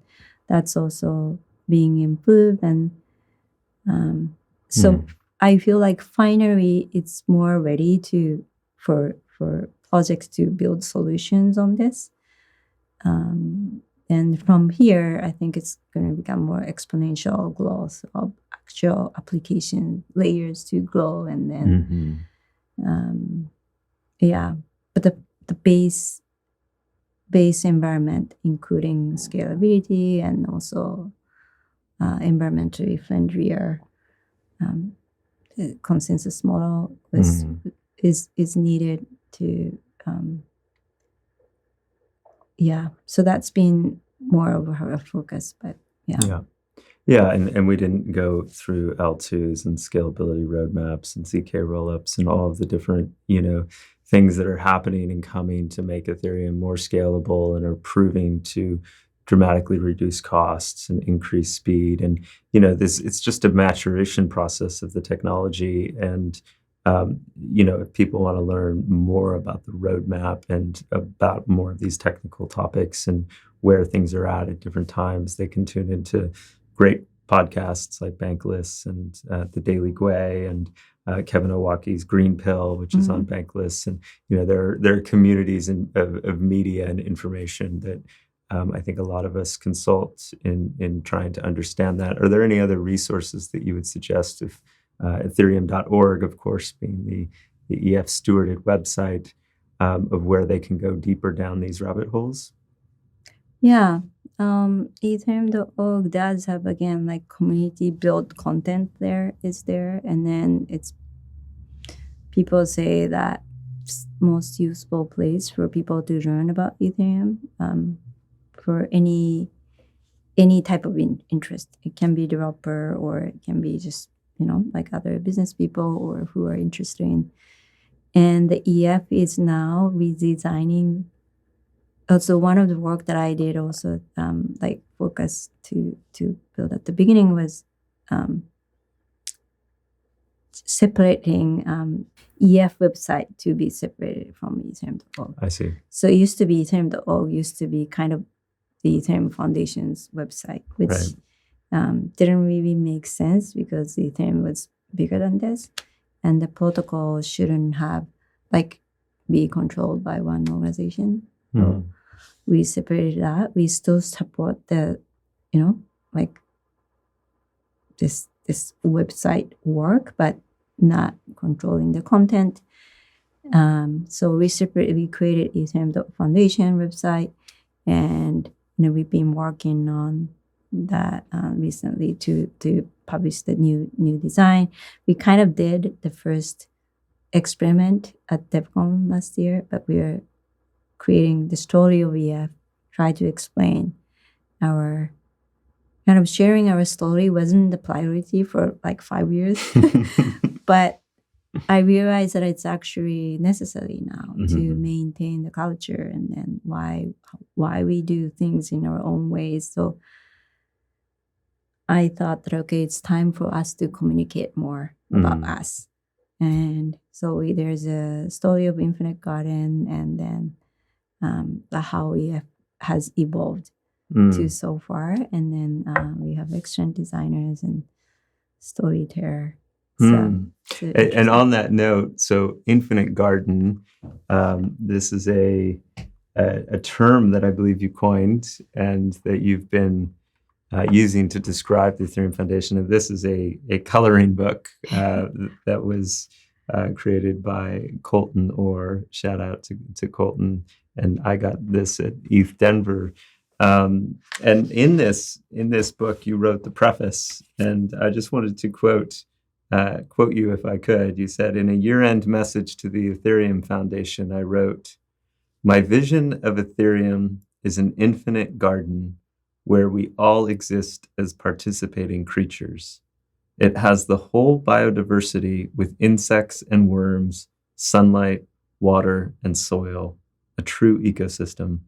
[SPEAKER 1] that's also being improved, and so I feel like finally it's more ready for projects to build solutions on this. And from here, I think it's going to become more exponential growth of actual application layers to grow, and then Yeah, but the base environment, including scalability and also environmentally friendlier consensus model is needed to so that's been more of a focus, but
[SPEAKER 2] and we didn't go through L2s and scalability roadmaps and ZK rollups and all of the different things that are happening and coming to make Ethereum more scalable and are proving to dramatically reduce costs and increase speed. And it's just a maturation process of the technology. And if people want to learn more about the roadmap and about more of these technical topics and where things are at different times, they can tune into great podcasts like Bankless and The Daily Gwei and Kevin Owaki's Green Pill, which is on Bankless. And there are communities of media and information that I think a lot of us consult in trying to understand that. Are there any other resources that you would suggest? If Ethereum.org, of course, being the EF stewarded website of where they can go deeper down these rabbit holes?
[SPEAKER 1] Yeah. Ethereum.org does have, again, like community built content is there. And then people say that most useful place for people to learn about Ethereum for any type of interest. It can be developer or it can be just, like other business people or who are interested in. And the EF is now redesigning. Also, one of the work that I did also, like focus to build at the beginning was separating EF website to be separated from Ethereum.org.
[SPEAKER 2] I see.
[SPEAKER 1] So it used to be Ethereum.org used to be kind of the Ethereum Foundation's website, which didn't really make sense because the Ethereum was bigger than this, and the protocol shouldn't have be controlled by one organization. So we separated that. We still support the, this website work, but not controlling the content. So we created Ethereum Foundation website, and we've been working on that recently to publish the new design. We kind of did the first experiment at DevCon last year, but we are creating the story of EF, try to explain our kind of sharing our story wasn't the priority for 5 years. But I realized that it's actually necessary now to maintain the culture and why we do things in our own ways. So I thought that, okay, it's time for us to communicate more about us. And so there's a story of Infinite Garden, and then how EF has evolved to so far. And then we have excellent designers and storyteller.
[SPEAKER 2] And on that note, so Infinite Garden, this is a term that I believe you coined and that you've been using to describe the Ethereum Foundation. And this is a coloring book that was created by Colton Orr. Shout out to Colton. And I got this at ETH Denver. And in this book, you wrote the preface, and I just wanted to quote you if I could. You said, in a year-end message to the Ethereum Foundation, I wrote, "My vision of Ethereum is an infinite garden where we all exist as participating creatures. It has the whole biodiversity with insects and worms, sunlight, water, and soil, a true ecosystem.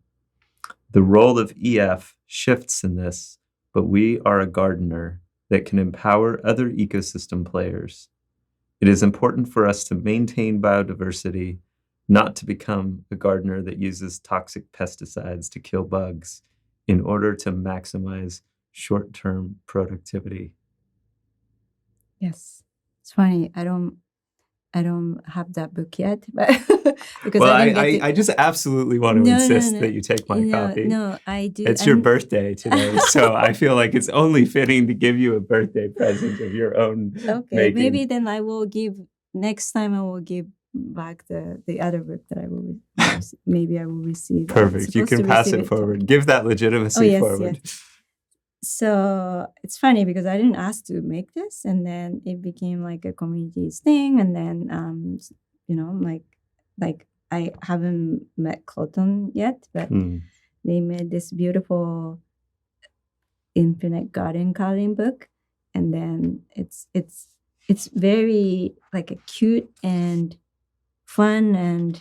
[SPEAKER 2] The role of EF shifts in this, but we are a gardener that can empower other ecosystem players. It is important for us to maintain biodiversity, not to become a gardener that uses toxic pesticides to kill bugs in order to maximize short-term productivity."
[SPEAKER 1] Yes. It's funny. I don't have that book yet, but because
[SPEAKER 2] I just absolutely want to insist that you take my copy.
[SPEAKER 1] No, I do.
[SPEAKER 2] It's your birthday today, so I feel like it's only fitting to give you a birthday present of your own
[SPEAKER 1] Okay,
[SPEAKER 2] making.
[SPEAKER 1] maybe then next time I will give back the other book that I will maybe I will receive.
[SPEAKER 2] Perfect. You can pass it forward. Give that legitimacy forward.
[SPEAKER 1] Yes. So it's funny because I didn't ask to make this, and then it became like a community's thing, and then like I haven't met Cotton yet, but they made this beautiful Infinite Garden coloring book, and then it's very like a cute and fun, and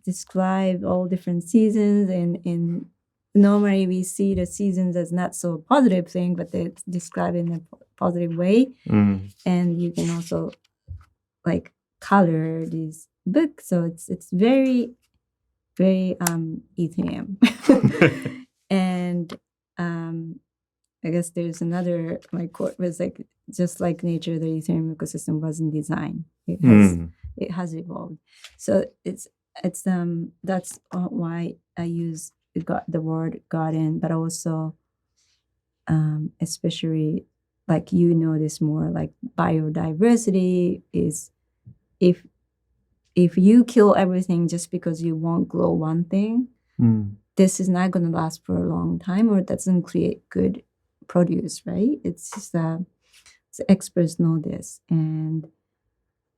[SPEAKER 1] describe all different seasons, and normally we see the seasons as not so positive thing, but they describe in a positive way. And you can also like color these books, so it's very Ethereum. And I guess there's another, my quote was like, just like nature, the Ethereum ecosystem wasn't designed. It has evolved. So it's that's why I use the word garden, but also especially like this more like biodiversity is if you kill everything just because you won't grow one thing, this is not going to last for a long time, or it doesn't create good produce, right? It's just the experts know this, and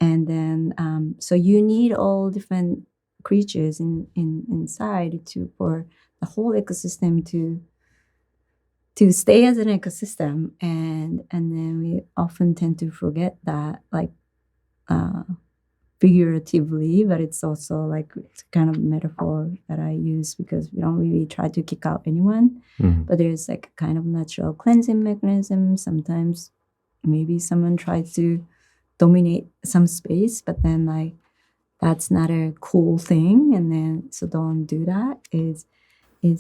[SPEAKER 1] then so you need all different creatures inside for the whole ecosystem to stay as an ecosystem, and then we often tend to forget that, like figuratively, but it's also like it's kind of metaphor that I use because we don't really try to kick out anyone, but there's like a kind of natural cleansing mechanism. Sometimes maybe someone tries to dominate some space, but then like that's not a cool thing, and then so don't do that. Is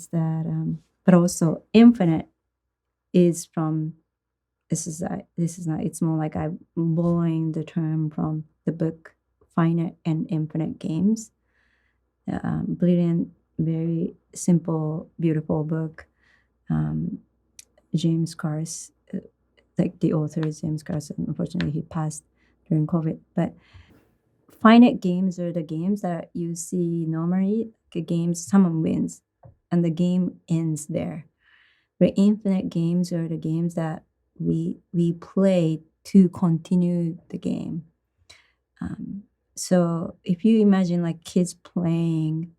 [SPEAKER 1] that but also infinite is from this is not, it's more like I'm borrowing the term from the book Finite and Infinite Games. Brilliant, very simple, beautiful book. James Carse, like the author is James Carse, unfortunately he passed during COVID, but finite games are the games that you see normally, the games someone wins and the game ends there. But infinite games are the games that we play to continue the game. So if you imagine like kids playing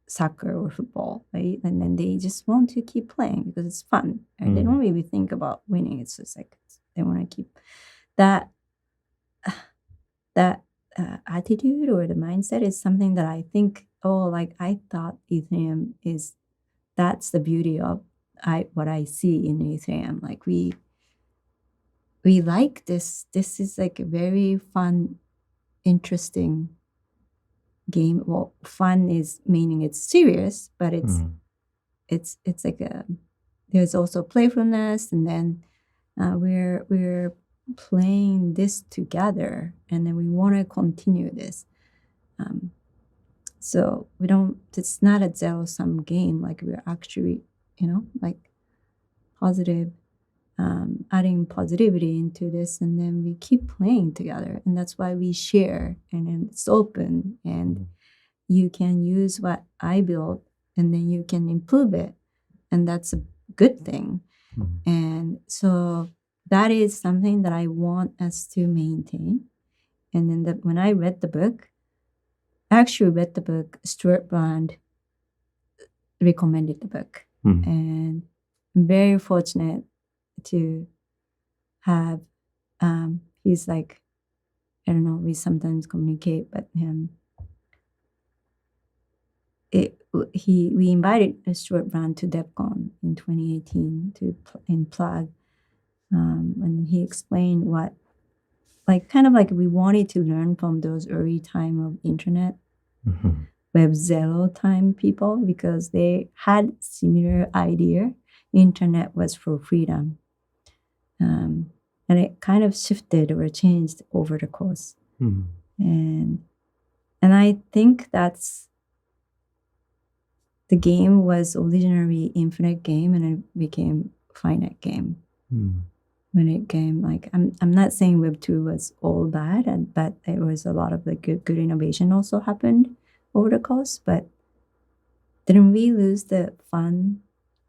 [SPEAKER 1] soccer or football, right? And then they just want to keep playing because it's fun. And they don't really think about winning. It's just like they want to keep that attitude or the mindset is something that I think, I thought Ethereum is, that's the beauty of what I see in Ethereum. Like we like this. This is like a very fun, interesting game. Well, fun is meaning it's serious, but it's like there's also playfulness, and then we're playing this together, and then we want to continue this. So it's not a zero-sum game. Like we're actually, like positive. Adding positivity into this, and then we keep playing together, and that's why we share, and then it's open, and you can use what I built, and then you can improve it, and that's a good thing. And so that is something that I want us to maintain. And then when I read the book, Stuart Brand recommended the book, and I'm very fortunate to have he's like, I don't know, we sometimes communicate, but we invited Stuart Brand to DevCon in 2018 in Prague, and he explained what, like, kind of like we wanted to learn from those early time of internet, Web Zero time people, because they had similar idea. Internet was for freedom. And it kind of shifted or changed over the course. And I think that's the game was originally infinite game, and it became finite game. when it came, like, I'm not saying Web2 was all bad, but there was a lot of the good innovation also happened over the course. But didn't we lose the fun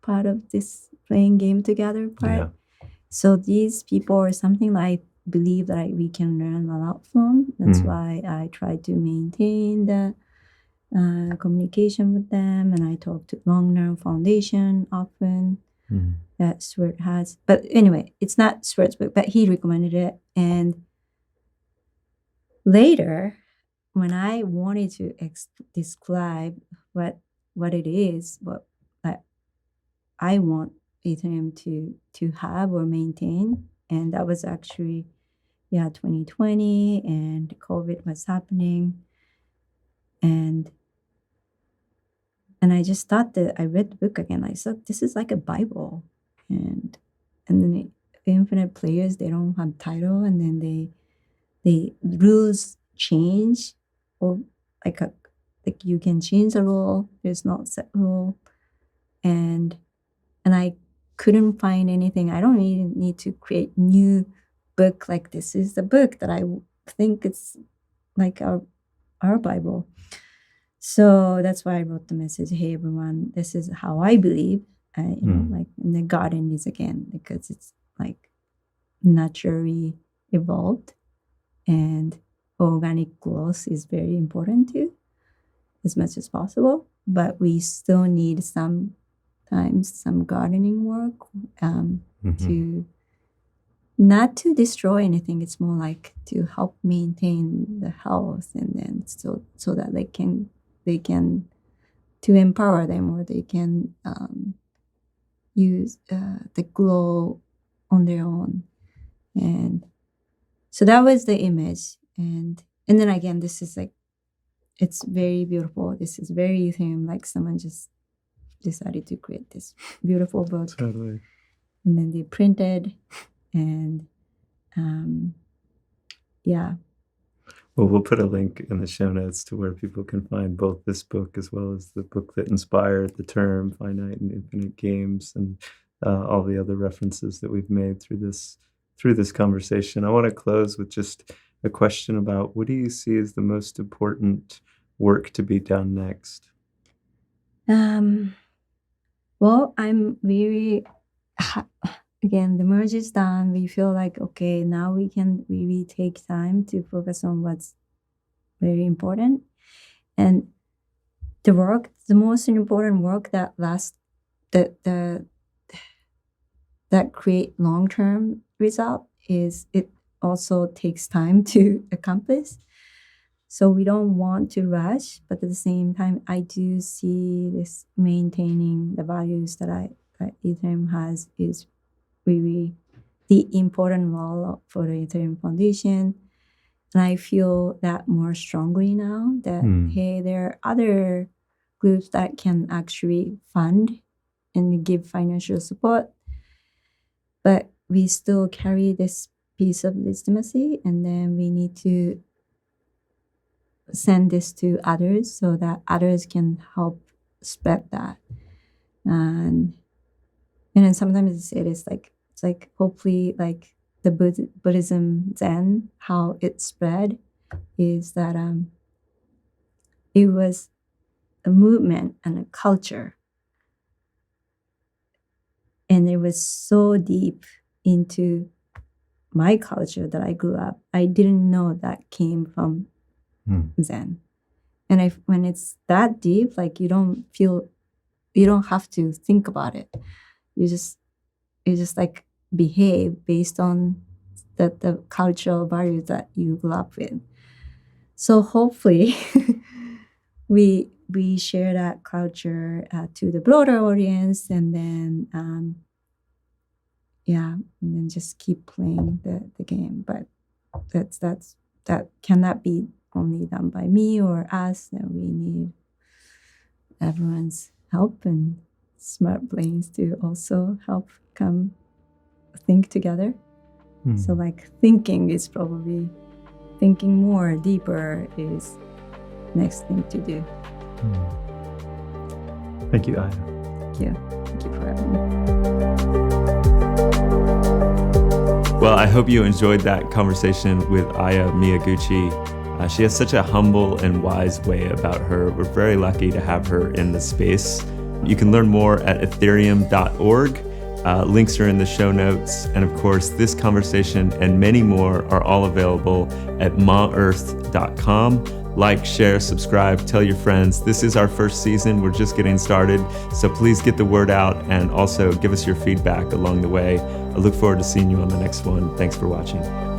[SPEAKER 1] part of this playing game together part?
[SPEAKER 2] Yeah.
[SPEAKER 1] So these people are something that I believe that we can learn a lot from. That's why I try to maintain the communication with them, and I talk to Long-Term Foundation often. That Stuart has. But anyway, it's not Stuart's book, but he recommended it. And later, when I wanted to describe what it is, what I want Ethereum to have or maintain, and that was actually 2020, and COVID was happening, and I just thought that I read the book again. I said, this is like a Bible, and then the infinite players, they don't have title, and then the rules change, or like you can change the rule. There's not set rule, and I couldn't find anything. I don't even need to create new book. Like, this is the book that I think it's like our Bible. So that's why I wrote the message, hey everyone, this is how I believe. Like, and the garden is again, because it's like naturally evolved, and organic growth is very important too, as much as possible. But we still need sometimes some gardening work to not to destroy anything. It's more like to help maintain the health, and then so that they can to empower them, or they can use the glow on their own. And so that was the image. And then again, this is like, it's very beautiful. This is very Ethereum, like someone just decided to create this beautiful book.
[SPEAKER 2] Totally.
[SPEAKER 1] And then they printed, and
[SPEAKER 2] Well, we'll put a link in the show notes to where people can find both this book as well as the book that inspired the term finite and infinite games, and all the other references that we've made through this conversation. I want to close with just a question about, what do you see as the most important work to be done next?
[SPEAKER 1] Well, I'm very again, the merge is done. We feel like, okay, now we can really take time to focus on what's very important. And the most important work that lasts, that create long-term result, is it also takes time to accomplish. So we don't want to rush, but at the same time, I do see this maintaining the values that Ethereum has is really the important role for the Ethereum Foundation. And I feel that more strongly now that, hey, there are other groups that can actually fund and give financial support, but we still carry this piece of legitimacy, and then we need to send this to others so that others can help spread that. And then sometimes it's like hopefully like the Buddhism Zen, how it spread is that it was a movement and a culture, and it was so deep into my culture that I grew up. I didn't know that came from Zen. And when it's that deep, like you don't have to think about it. You just like behave based on the cultural values that you grew up with. So hopefully we share that culture to the broader audience, and then and then just keep playing the game. But that cannot be only done by me or us. That we need everyone's help and smart brains to also help come think together. So like thinking is probably thinking more deeper is next thing to do.
[SPEAKER 2] Thank you, Aya.
[SPEAKER 1] Thank you for having me.
[SPEAKER 2] Well, I hope you enjoyed that conversation with Aya Miyaguchi. She has such a humble and wise way about her. We're very lucky to have her in the space. You can learn more at ethereum.org. Links are in the show notes. And of course, this conversation and many more are all available at maearth.com. Like, share, subscribe, tell your friends. This is our first season. We're just getting started. So please get the word out and also give us your feedback along the way. I look forward to seeing you on the next one. Thanks for watching.